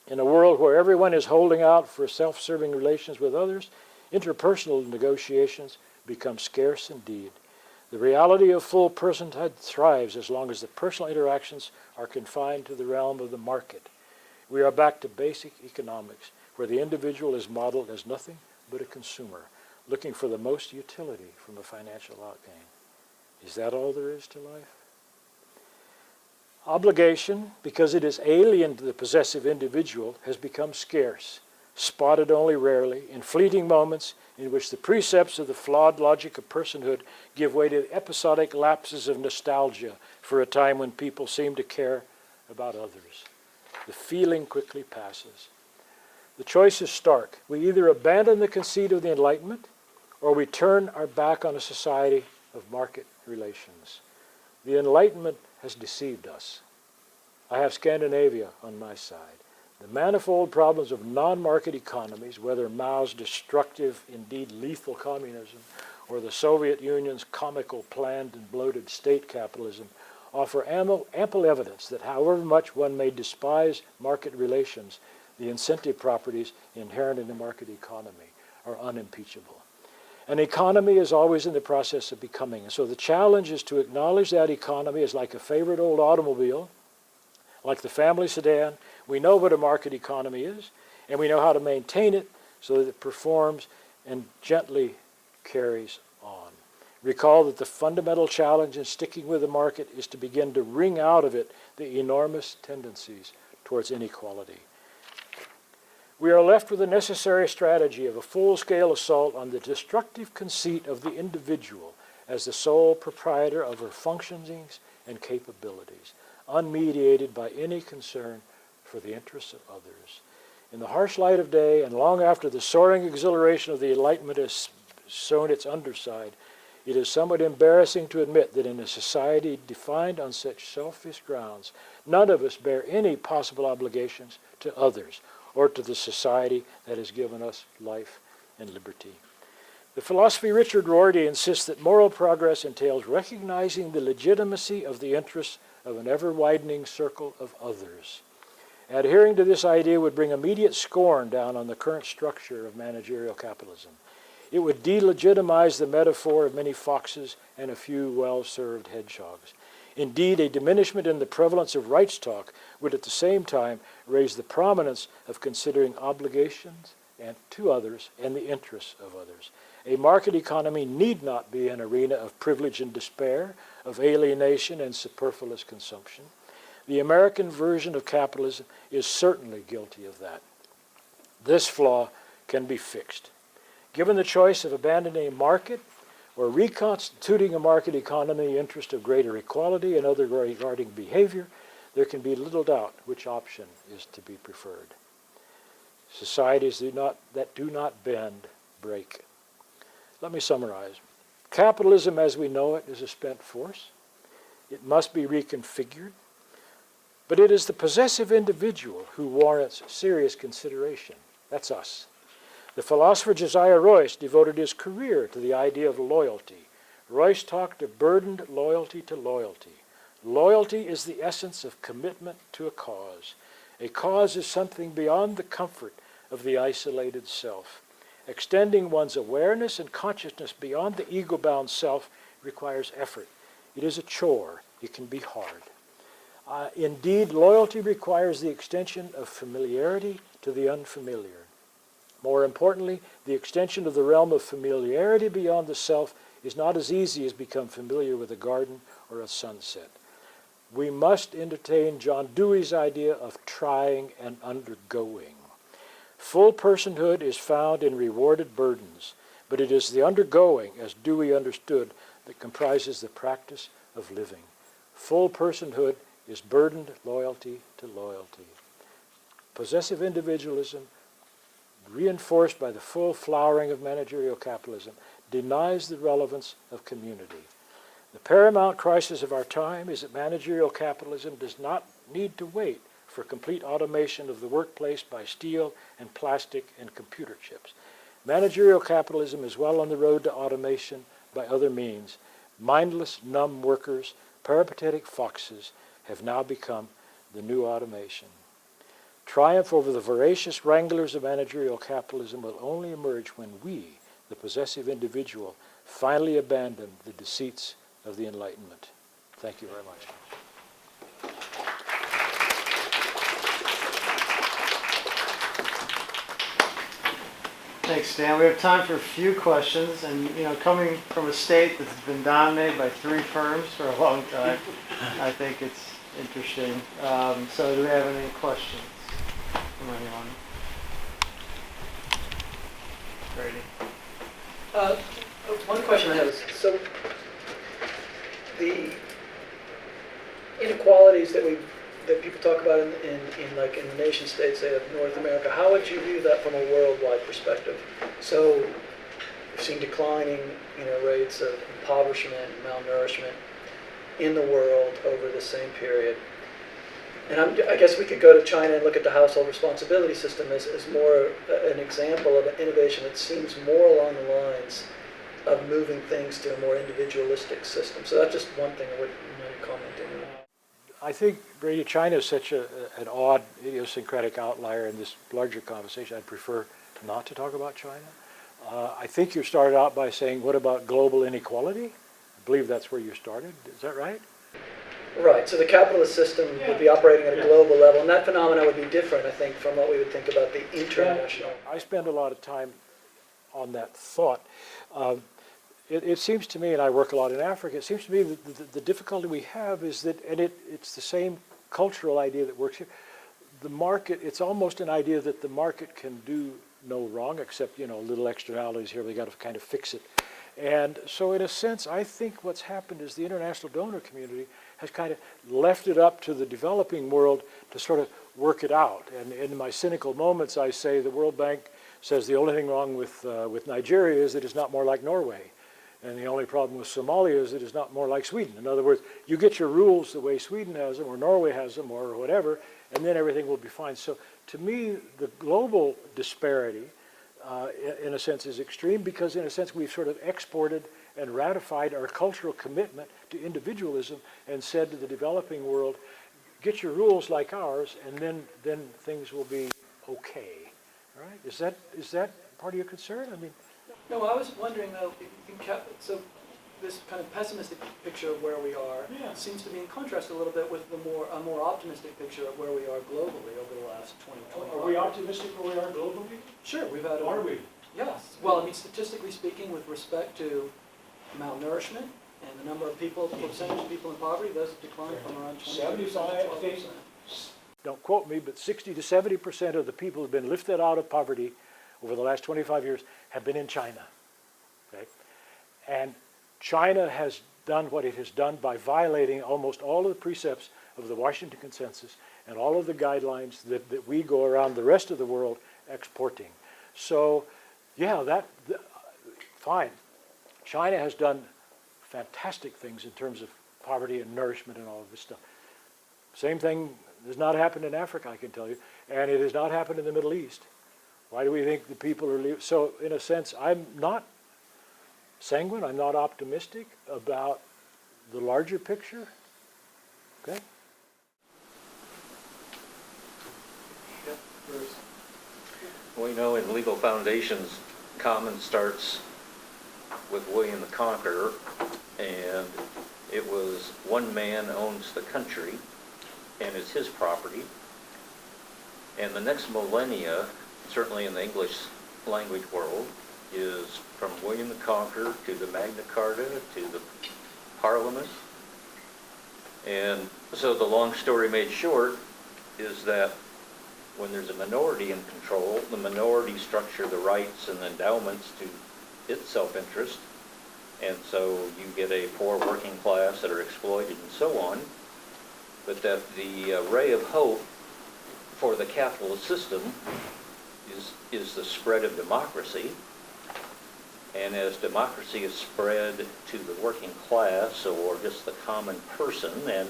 B: In a world where everyone is holding out for self-serving relations with others, interpersonal negotiations become scarce indeed. The reality of full personhood thrives as long as the personal interactions are confined to the realm of the market. We are back to basic economics, where the individual is modeled as nothing but a consumer, looking for the most utility from a financial outgain. Is that all there is to life? Obligation, because it is alien to the possessive individual, has become scarce, spotted only rarely, in fleeting moments in which the precepts of the flawed logic of personhood give way to episodic lapses of nostalgia for a time when people seem to care about others. The feeling quickly passes. The choice is stark. We either abandon the conceit of the Enlightenment, or we turn our back on a society of market relations. The Enlightenment has deceived us. I have Scandinavia on my side. The manifold problems of non-market economies, whether Mao's destructive, indeed lethal communism, or the Soviet Union's comical, planned and bloated state capitalism, offer ample evidence that however much one may despise market relations, the incentive properties inherent in the market economy are unimpeachable. An economy is always in the process of becoming, and so the challenge is to acknowledge that economy is like a favorite old automobile, like the family sedan. We know what a market economy is, and we know how to maintain it so that it performs and gently carries on. Recall that the fundamental challenge in sticking with the market is to begin to wring out of it the enormous tendencies towards inequality. We are left with the necessary strategy of a full-scale assault on the destructive conceit of the individual as the sole proprietor of her functionings and capabilities, unmediated by any concern for the interests of others. In the harsh light of day, and long after the soaring exhilaration of the Enlightenment has shown its underside, it is somewhat embarrassing to admit that in a society defined on such selfish grounds, none of us bear any possible obligations to others or to the society that has given us life and liberty. The philosophy Richard Rorty insists that moral progress entails recognizing the legitimacy of the interests of an ever-widening circle of others. Adhering to this idea would bring immediate scorn down on the current structure of managerial capitalism. It would delegitimize the metaphor of many foxes and a few well-served hedgehogs. Indeed, a diminishment in the prevalence of rights talk would at the same time raise the prominence of considering obligations and to others and the interests of others. A market economy need not be an arena of privilege and despair, of alienation and superfluous consumption. The American version of capitalism is certainly guilty of that. This flaw can be fixed. Given the choice of abandoning a market or reconstituting a market economy in the interest of greater equality and other regarding behavior, there can be little doubt which option is to be preferred. Societies that do not bend break. Let me summarize. Capitalism as we know it is a spent force. It must be reconfigured. But it is the possessive individual who warrants serious consideration. That's us. The philosopher Josiah Royce devoted his career to the idea of loyalty. Royce talked of burdened loyalty to loyalty. Loyalty is the essence of commitment to a cause. A cause is something beyond the comfort of the isolated self. Extending one's awareness and consciousness beyond the ego-bound self requires effort. It is a chore. It can be hard. Indeed, loyalty requires the extension of familiarity to the unfamiliar. More importantly, the extension of the realm of familiarity beyond the self is not as easy as become familiar with a garden or a sunset. We must entertain John Dewey's idea of trying and undergoing. Full personhood is found in rewarded burdens, but it is the undergoing, as Dewey understood, that comprises the practice of living. Full personhood is burdened loyalty to loyalty. Possessive individualism, reinforced by the full flowering of managerial capitalism, denies the relevance of community. The paramount crisis of our time is that managerial capitalism does not need to wait for complete automation of the workplace by steel and plastic and computer chips. Managerial capitalism is well on the road to automation by other means. Mindless, numb workers, peripatetic foxes have now become the new automation. Triumph over the voracious wranglers of managerial capitalism will only emerge when we, the possessive individual, finally abandon the deceits of the Enlightenment. Thank you very much.
A: Thanks, Dan. We have time for a few questions, and coming from a state that's been dominated by 3 firms for a long time, I think it's interesting. So do we have any questions from anyone? Brady.
C: One question I have is, so the inequalities that people talk about in the nation states, say of North America, how would you view that from a worldwide perspective? So we've seen declining rates of impoverishment and malnourishment in the world over the same period. And I guess we could go to China and look at the household responsibility system as more an example of an innovation that seems more along the lines of moving things to a more individualistic system. So that's just one thing I would comment on.
B: I think, Brady, China is such an odd, idiosyncratic outlier in this larger conversation. I'd prefer not to talk about China. I think you started out by saying, what about global inequality? I believe that's where you started. Is that right?
C: Right. So the capitalist system would be operating at a global level, and that phenomenon would be different, I think, from what we would think about the international.
B: I spend a lot of time on that thought. It seems to me, and I work a lot in Africa, it seems to me that the difficulty we have is that, and it's the same cultural idea that works here, the market, it's almost an idea that the market can do no wrong, except, little externalities here, we got to kind of fix it. And so in a sense, I think what's happened is the international donor community has kind of left it up to the developing world to sort of work it out. And in my cynical moments, I say the World Bank says the only thing wrong with Nigeria is that it's not more like Norway. And the only problem with Somalia is that it's not more like Sweden. In other words, you get your rules the way Sweden has them, or Norway has them, or whatever, and then everything will be fine. So to me, the global disparity, in a sense, is extreme because, in a sense, we've sort of exported and ratified our cultural commitment to individualism and said to the developing world, get your rules like ours, and then things will be okay. All right? Is that part of your concern? I mean.
C: No, I was wondering though, so this kind of pessimistic picture of where we are seems to be in contrast a little bit with a more optimistic picture of where we are globally over the last 20
B: Are we optimistic where we are globally?
C: Sure, we've had.
B: Are we?
C: Yes. Well, I mean, statistically speaking, with respect to malnourishment and the number of people, the percentage of people in poverty, those have declined from around 25 to 12%.
B: Don't quote me, but 60 to 70% of the people who've been lifted out of poverty over the last 25 years have been in China. Okay? And China has done what it has done by violating almost all of the precepts of the Washington Consensus and all of the guidelines that we go around the rest of the world exporting. So, yeah, fine. China has done fantastic things in terms of poverty and nourishment and all of this stuff. Same thing has not happened in Africa, I can tell you, and it has not happened in the Middle East. Why do we think the people are leaving? So, in a sense, I'm not sanguine, I'm not optimistic about the larger picture. Okay?
D: We know in legal foundations, common starts with William the Conqueror, and it was one man owns the country, and it's his property. And the next millennia, certainly in the English language world, is from William the Conqueror to the Magna Carta to the Parliament. And so the long story made short is that when there's a minority in control, the minority structure the rights and endowments to its self-interest, and so you get a poor working class that are exploited and so on, but that the ray of hope for the capitalist system is the spread of democracy, And as democracy is spread to the working class or just the common person and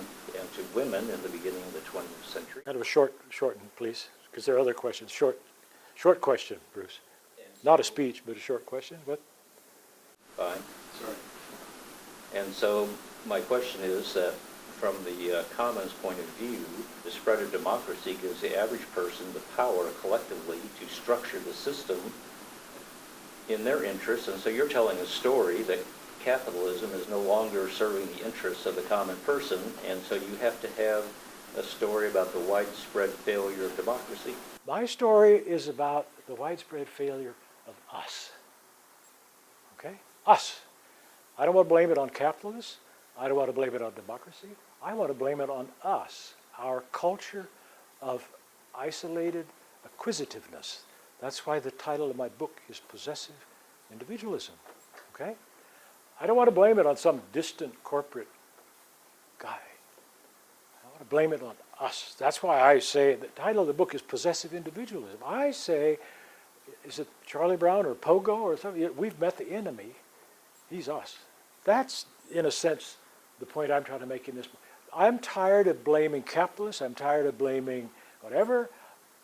D: to women in the beginning of the 20th century.
B: Kind of a shorten, please, because there are other questions. Short question, Bruce. Not a speech, but a short question. What?
D: Fine. Sorry. And so my question is that from the commons point of view, the spread of democracy gives the average person the power collectively to structure the system in their interests. And so you're telling a story that capitalism is no longer serving the interests of the common person, and so you have to have a story about the widespread failure of democracy.
B: My story is about the widespread failure of us. Okay? Us. I don't want to blame it on capitalists. I don't want to blame it on democracy. I want to blame it on us, our culture of isolated acquisitiveness. That's why the title of my book is Possessive Individualism. Okay? I don't want to blame it on some distant corporate guy. I want to blame it on us. That's why I say the title of the book is Possessive Individualism. I say, is it Charlie Brown or Pogo or something? We've met the enemy. He's us. That's, in a sense, the point I'm trying to make in this book. I'm tired of blaming capitalists. I'm tired of blaming whatever.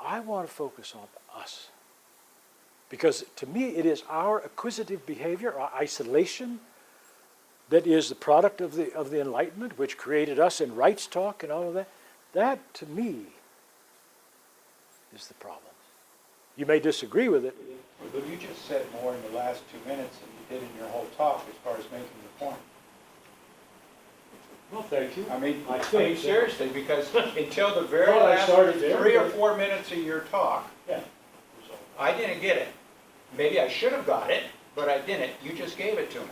B: I want to focus on us. Because to me, it is our acquisitive behavior, our isolation, that is the product of the Enlightenment, which created us in rights talk and all of that. That, to me, is the problem. You may disagree with it.
E: But you just said more in the last 2 minutes than you did in your whole talk as far as making the point.
B: Well, thank you.
E: I mean
B: think
E: seriously, because until the very
B: Well, I
E: last
B: started there,
E: 3 or
B: but-
E: 4 minutes of your talk,
B: Yeah.
E: I didn't get it. Maybe I should have got it, but I didn't. You just gave it to me.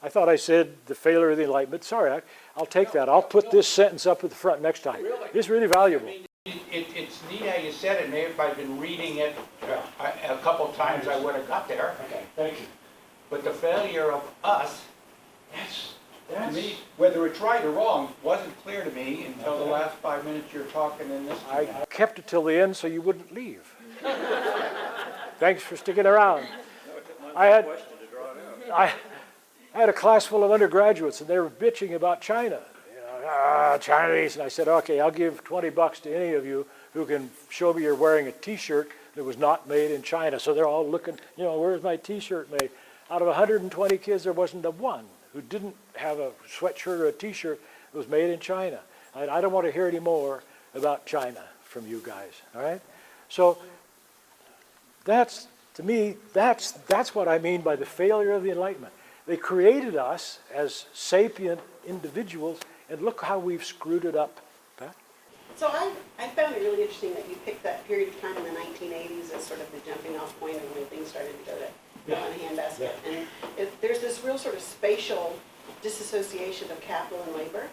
B: I thought I said the failure of the Enlightenment. Sorry, I'll take that. I'll put this sentence up at the front next time.
E: Really?
B: It's really valuable.
E: It's neat how you said it. Maybe if I'd been reading it a couple times, I would have got there.
B: Okay, thank you.
E: But the failure of us, to me, whether it's right or wrong, wasn't clear to me until the last 5 minutes you're talking in this.
B: I kept it till the end so you wouldn't leave. Thanks for sticking around. I had a class full of undergraduates, and they were bitching about China. Chinese. And I said, okay, I'll give $20 to any of you who can show me you're wearing a T-shirt that was not made in China. So they're all looking, where's my T-shirt made? Out of 120 kids, there wasn't a one who didn't have a sweatshirt or a T-shirt that was made in China. I don't want to hear any more about China from you guys, all right? So that's, to me, that's what I mean by the failure of the Enlightenment. They created us as sapient individuals, and look how we've screwed it up. Pat?
F: So I found it really interesting that you picked that period of time in the 1980s as sort of the jumping off point of when things started to go in a handbasket.
B: Yeah.
F: And there's this real sort of spatial disassociation of capital and labor,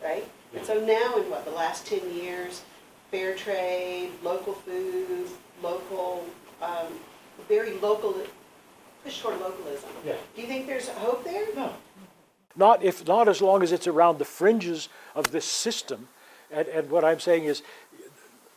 F: right?
B: Yeah.
F: And so now in the last 10 years, fair trade, local food, local, very local, push toward localism.
B: Yeah.
F: Do you think there's hope there?
B: No. Not as long as it's around the fringes of this system. And what I'm saying is,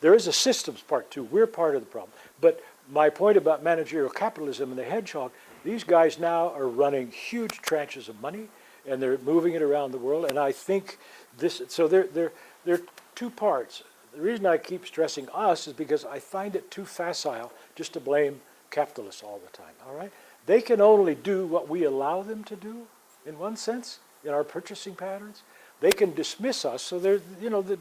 B: there is a systems part too. We're part of the problem. But my point about managerial capitalism and the hedgehog, these guys now are running huge tranches of money, and they're moving it around the world. And I think this, so there are two parts. The reason I keep stressing us is because I find it too facile just to blame capitalists all the time, all right? They can only do what we allow them to do, in one sense, in our purchasing patterns. They can dismiss us, so they're,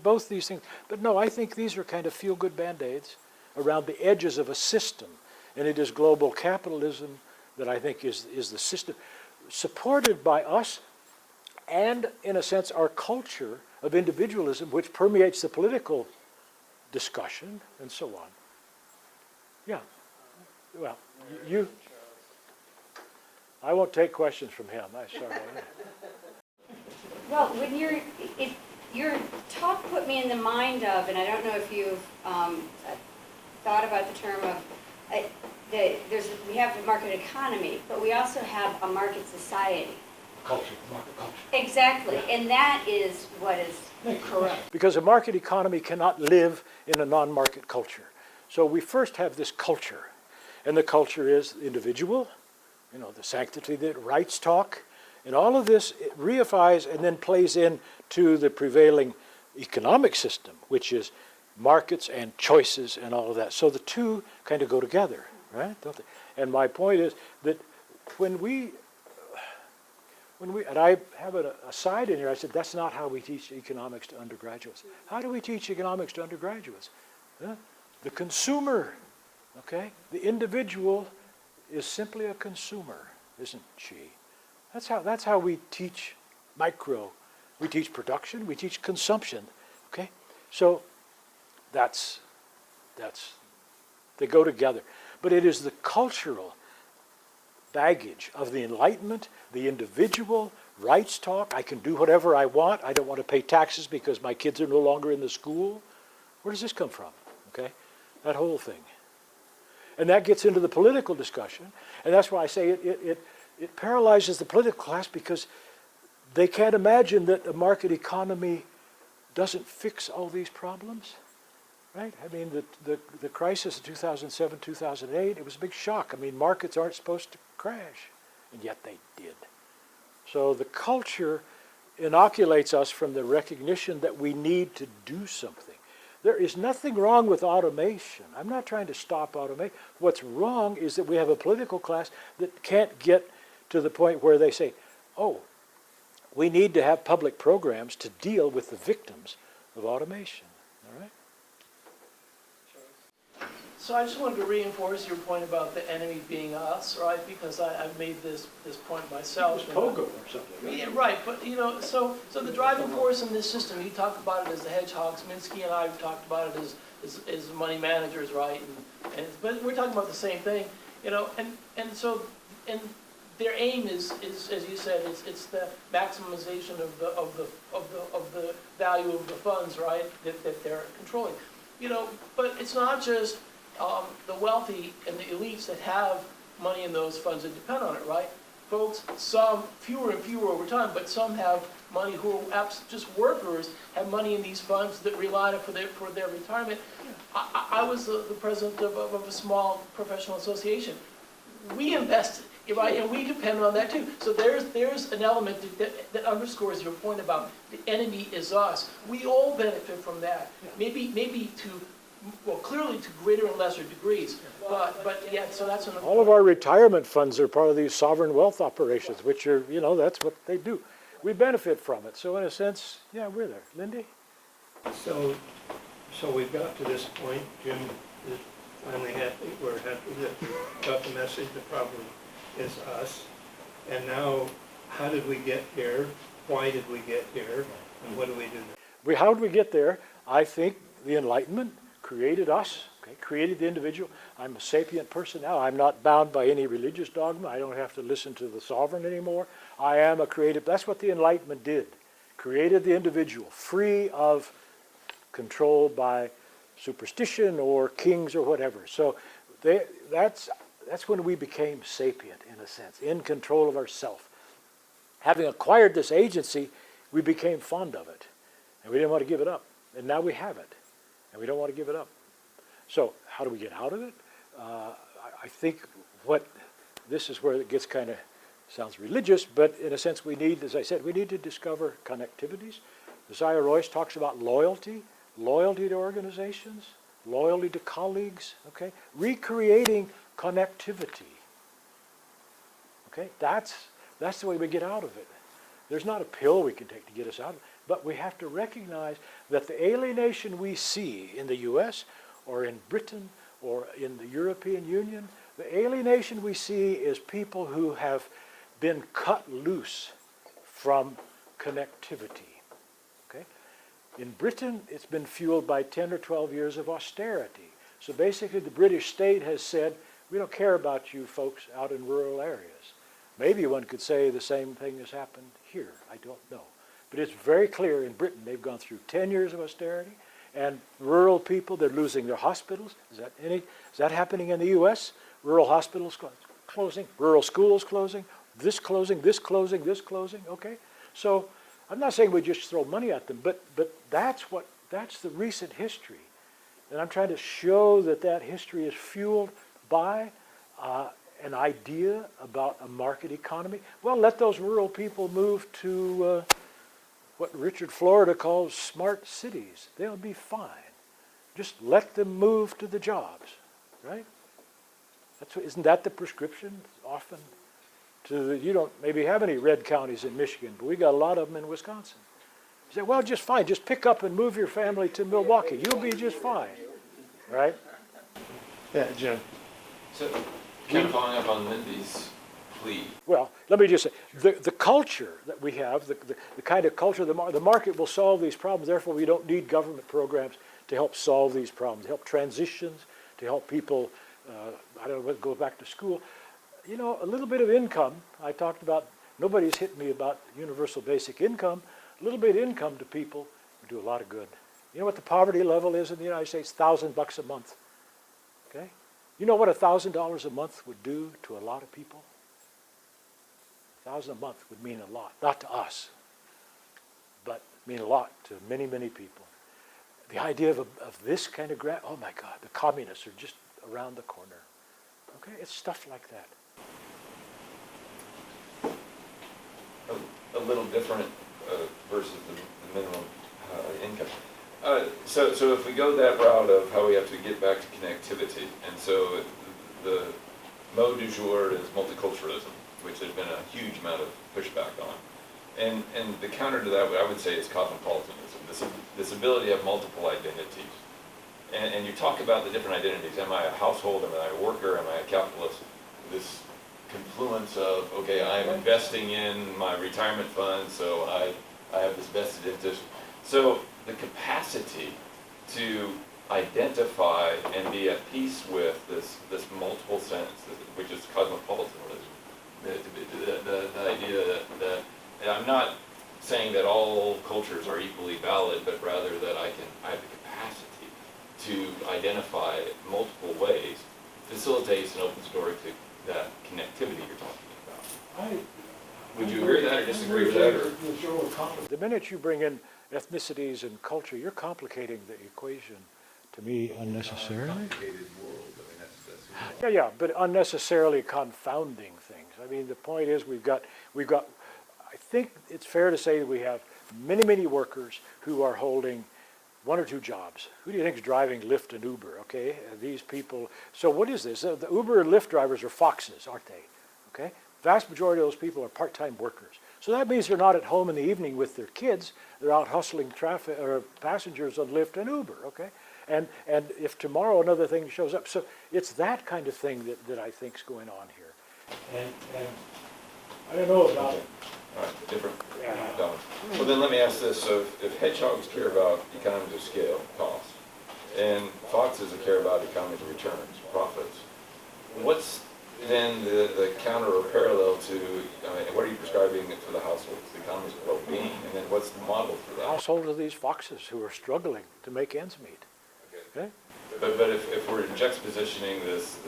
B: both these things. But no, I think these are kind of feel-good Band-Aids around the edges of a system. And it is global capitalism that I think is the system, supported by us and, in a sense, our culture of individualism, which permeates the political discussion and so on. Yeah. Well, I won't take questions from him. I'm sorry.
G: Well, when your talk put me in the mind of, and I don't know if you've thought about the term of, we have a market economy, but we also have a market society.
B: Market culture.
G: Exactly, and that is what is correct.
B: Because a market economy cannot live in a non-market culture. So we first have this culture, and the culture is individual, you know, the sanctity of the rights talk, and all of this it reifies and then plays into the prevailing economic system, which is markets and choices and all of that. So the two kind of go together, right? Don't they? And my point is that when we, and I have a side in here, I said, that's not how we teach economics to undergraduates. How do we teach economics to undergraduates? The consumer, okay? The individual is simply a consumer, isn't she? That's how we teach micro. We teach production, we teach consumption, okay? So that's they go together. But it is the cultural baggage of the Enlightenment, the individual, rights talk, I can do whatever I want, I don't want to pay taxes because my kids are no longer in the school. Where does this come from, okay? That whole thing. And that gets into the political discussion, and that's why I say it paralyzes the political class, because they can't imagine that a market economy doesn't fix all these problems, right? I mean, the crisis of 2007, 2008, it was a big shock. I mean, markets aren't supposed to crash, and yet they did. So the culture inoculates us from the recognition that we need to do something. There is nothing wrong with automation. I'm not trying to stop automation. What's wrong is that we have a political class that can't get to the point where they say, oh, we need to have public programs to deal with the victims of automation, all right?
H: So I just wanted to reinforce your point about the enemy being us, right? Because I've made this point myself.
B: It was Pogo or something, right?
H: Yeah, right, but you know, so the driving force in this system, you talk about it as the hedgehogs. Minsky and I have talked about it as money managers, right? But we're talking about the same thing, you know. And so their aim is as you said, it's the maximization of the value of the funds, right? That they're controlling, you know. But it's not just the wealthy and the elites that have money in those funds that depend on it, right? Folks, some, fewer and fewer over time, but some have money who are just workers, have money in these funds that rely on it for their retirement. I was the president of a small professional association. We invest, right, and we depend on that too. So there's an element that underscores your point about the enemy is us. We all benefit from that. Maybe clearly to greater and lesser degrees, but yeah, so that's another.
B: All of our retirement funds are part of these sovereign wealth operations, which are, you know, that's what they do. We benefit from it. So in a sense, yeah, we're there. Lindy?
I: So we've got to this point. Jim is finally happy. We're happy that got the message. The problem is us. And now, how did we get here? Why did we get here? And what do we do now?
B: How did we get there? I think the Enlightenment created us, okay, created the individual. I'm a sapient person now. I'm not bound by any religious dogma. I don't have to listen to the sovereign anymore. I am a creative. That's what the Enlightenment did. Created the individual, free of control by superstition or kings or whatever. So that's when we became sapient, in a sense, in control of ourself. Having acquired this agency, we became fond of it. And we didn't want to give it up. And now we have it. And we don't want to give it up. So how do we get out of it? I think this is where it gets kind of, sounds religious, but in a sense we need, as I said, we need to discover connectivities. Zaya Royce talks about loyalty to organizations, loyalty to colleagues, okay? Recreating connectivity, okay? That's the way we get out of it. There's not a pill we can take to get us out of it. But we have to recognize that the alienation we see in the US or in Britain or in the European Union, the alienation we see is people who have been cut loose from connectivity. Okay? In Britain, it's been fueled by 10 or 12 years of austerity. So basically the British state has said, we don't care about you folks out in rural areas. Maybe one could say the same thing has happened here. I don't know. But it's very clear in Britain, they've gone through 10 years of austerity, and rural people, they're losing their hospitals. Is that happening in the U.S.? Rural hospitals closing, rural schools closing, this closing, this closing, this closing, okay? So I'm not saying we just throw money at them, but that's the recent history. And I'm trying to show that history is fueled by an idea about a market economy? Well, let those rural people move to what Richard Florida calls smart cities. They'll be fine. Just let them move to the jobs, right? Isn't that the prescription often? You don't maybe have any red counties in Michigan, but we got a lot of them in Wisconsin. You say, well, just fine. Just pick up and move your family to Milwaukee. You'll be just fine, right?
A: Yeah, Jim.
J: So, kind of following up on Lindy's plea.
B: Well, let me just say, the culture that we have, the kind of culture, the market will solve these problems. Therefore, we don't need government programs to help solve these problems, to help transitions, to help people, I don't know, go back to school. You know, a little bit of income, I talked about, nobody's hit me about universal basic income. A little bit of income to people would do a lot of good. You know what the poverty level is in the United States? $1,000 a month. Okay? You know what $1,000 a month would do to a lot of people? $1,000 a month would mean a lot, not to us, but mean a lot to many, many people. The idea of this kind of grant, oh my God, the communists are just around the corner. Okay, it's stuff like that.
J: A little different versus the minimum income. So if we go that route of how we have to get back to connectivity, and so the mode du jour is multiculturalism, which there's been a huge amount of pushback on. And the counter to that, I would say, is cosmopolitanism, this ability to have multiple identities. And you talk about the different identities. Am I a household? Am I a worker? Am I a capitalist? This confluence of, okay, I'm investing in my retirement fund, so I have this vested interest. So the capacity to identify and be at peace with this multiple sense, which is cosmopolitanism, the idea that I'm not saying that all cultures are equally valid, but rather that I have the capacity to identify multiple ways, facilitates and opens the door to that connectivity you're talking about. Would you agree with that or disagree with that? Or?
B: The minute you bring in ethnicities and culture, you're complicating the equation, to me, unnecessarily.
J: Complicated world. I mean, that's
B: Yeah, but unnecessarily confounding things. I mean, the point is we've got, I think it's fair to say that we have many workers who are holding one or two jobs. Who do you think is driving Lyft and Uber, okay? These people, so what is this? The Uber and Lyft drivers are foxes, aren't they? Okay? Vast majority of those people are part-time workers. So that means they're not at home in the evening with their kids. They're out hustling traffic or passengers on Lyft and Uber, okay? And if tomorrow another thing shows up, so it's that kind of thing that I think is going on here. And I don't know about.
J: All right, different. Yeah. Well, then let me ask this. So if hedgehogs care about economies of scale, cost, and foxes care about economies of returns, profits, what's then the counter or parallel to, what are you prescribing for the households, the economies of well-being, and then what's the model for that?
B: Households of these foxes who are struggling to make ends meet. Okay?
J: But if we're juxtapositioning this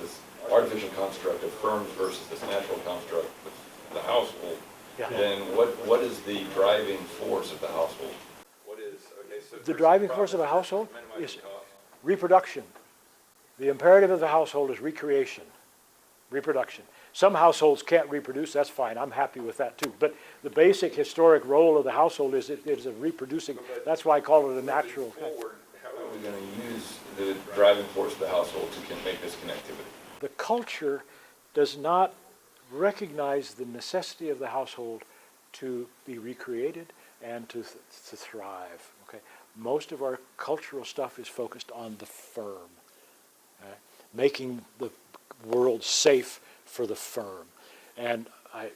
J: artificial construct of firms versus this natural construct of the household,
B: Yeah.
J: then what is the driving force of the household? What is, okay, so
B: The driving force of a household is reproduction. The imperative of the household is recreation, reproduction. Some households can't reproduce, that's fine, I'm happy with that too. But the basic historic role of the household is it is a reproducing, that's why I call it a natural.
J: Forward, how are we going to use the driving force of the household to make this connectivity?
B: The culture does not recognize the necessity of the household to be recreated and to thrive. Okay, most of our cultural stuff is focused on the firm, making the world safe for the firm. And a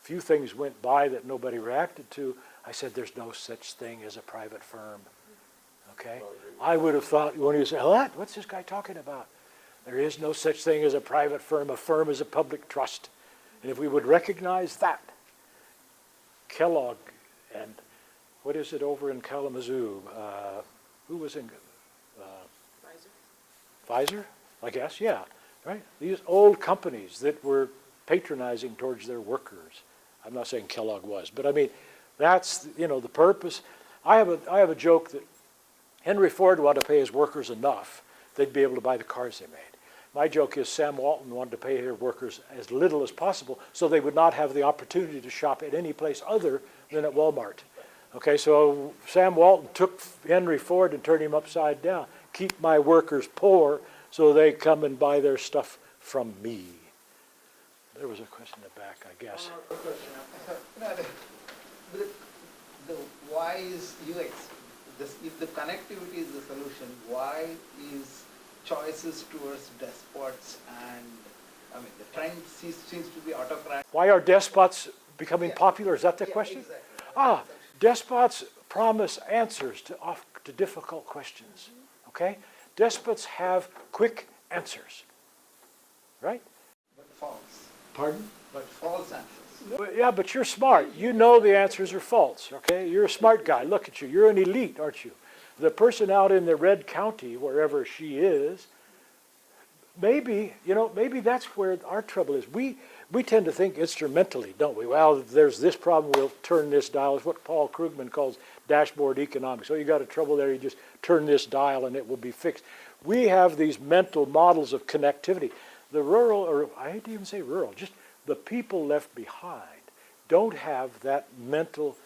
B: few things went by that nobody reacted to. I said, "There's no such thing as a private firm." Okay, I would have thought when you say, "What? What's this guy talking about?" There is no such thing as a private firm. A firm is a public trust. And if we would recognize that, Kellogg and what is it over in Kalamazoo? Who was in Pfizer, I guess, yeah, right? These old companies that were patronizing towards their workers. I'm not saying Kellogg was, but I mean, that's, the purpose. I have a joke that Henry Ford wanted to pay his workers enough, they'd be able to buy the cars they made. My joke is Sam Walton wanted to pay her workers as little as possible so they would not have the opportunity to shop at any place other than at Walmart. Okay, so Sam Walton took Henry Ford and turned him upside down. Keep my workers poor so they come and buy their stuff from me. There was a question in the back, I guess.
K: Why is if the connectivity is the solution, why is choices towards despots and, I mean, the trend seems to be autocratic.
B: Why are despots becoming popular? Is that the question?
K: Exactly.
B: Despots promise answers to difficult questions, okay? Despots have quick answers, right?
K: But false.
B: Pardon?
K: But false answers.
B: Well, yeah, but you're smart. You know the answers are false, okay? You're a smart guy. Look at you. You're an elite, aren't you? The person out in the red county, wherever she is, maybe that's where our trouble is. We tend to think instrumentally, don't we? Well, there's this problem, we'll turn this dial. It's what Paul Krugman calls dashboard economics. So you got a trouble there, you just turn this dial and it will be fixed. We have these mental models of connectivity. The rural, or I hate to even say rural, just the people left behind don't have that mental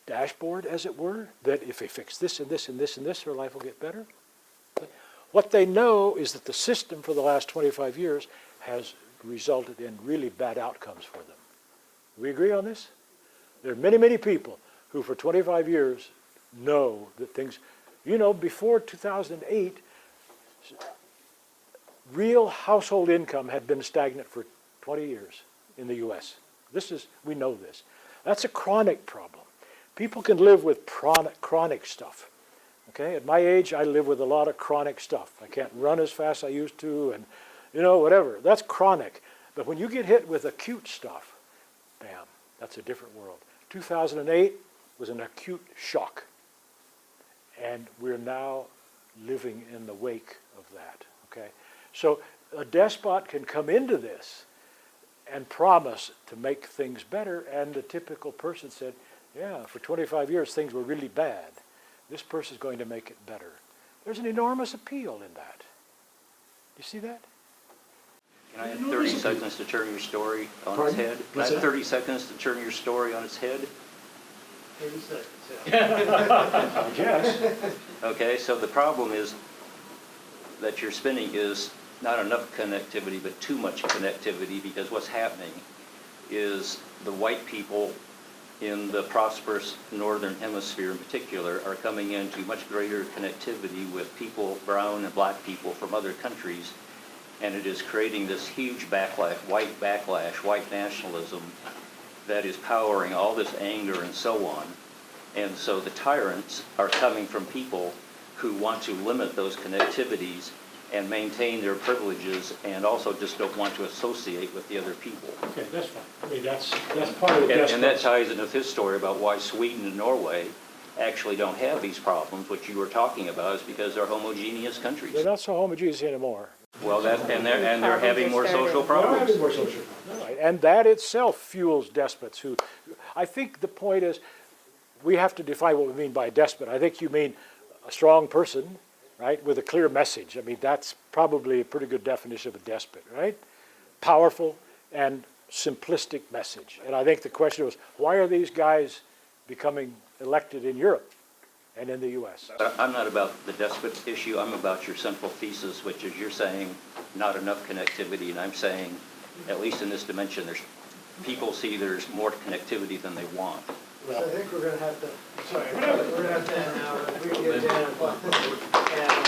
B: dashboard, as it were, that if they fix this and this and this and this, their life will get better. What they know is that the system for the last 25 years has resulted in really bad outcomes for them. We agree on this? There are many, many people who for 25 years know that things, before 2008, real household income had been stagnant for 20 years in the U.S. We know this. That's a chronic problem. People can live with chronic stuff. Okay, at my age, I live with a lot of chronic stuff. I can't run as fast as I used to, and whatever. That's chronic. But when you get hit with acute stuff, bam, that's a different world. 2008 was an acute shock. And we're now living in the wake of that. Okay, so a despot can come into this and promise to make things better, and the typical person said, yeah, for 25 years things were really bad. This person's going to make it better. There's an enormous appeal in that. You see that?
D: Can I have 30 seconds to turn your story on its head? Can I have 30 seconds to turn your story on its head?
A: 30 seconds, yeah.
B: I guess.
D: Okay, so the problem is that you're spinning is not enough connectivity, but too much connectivity, because what's happening is the white people in the prosperous northern hemisphere in particular are coming into much greater connectivity with people, brown and black people from other countries, and it is creating this huge backlash, white nationalism that is powering all this anger and so on. And so the tyrants are coming from people who want to limit those connectivities and maintain their privileges, and also just don't want to associate with the other people.
B: Okay, that's fine. I mean, that's part of the
D: And that ties into his story about why Sweden and Norway actually don't have these problems, which you were talking about, is because they're homogeneous countries.
B: They're not so homogeneous anymore.
D: Well, and they're having more social
B: They're
D: problems.
B: having more social problems. Right. And that itself fuels despots who, I think the point is, we have to define what we mean by a despot. I think you mean a strong person, right, with a clear message. I mean, that's probably a pretty good definition of a despot, right? Powerful and simplistic message. And I think the question was, why are these guys becoming elected in Europe and in the U.S.?
D: I'm not about the despot issue, I'm about your central thesis, which is you're saying not enough connectivity, and I'm saying, at least in this dimension, people see there's more connectivity than they want.
A: So I think we're going to have to, sorry, we're going to have to end now. We can get Dan and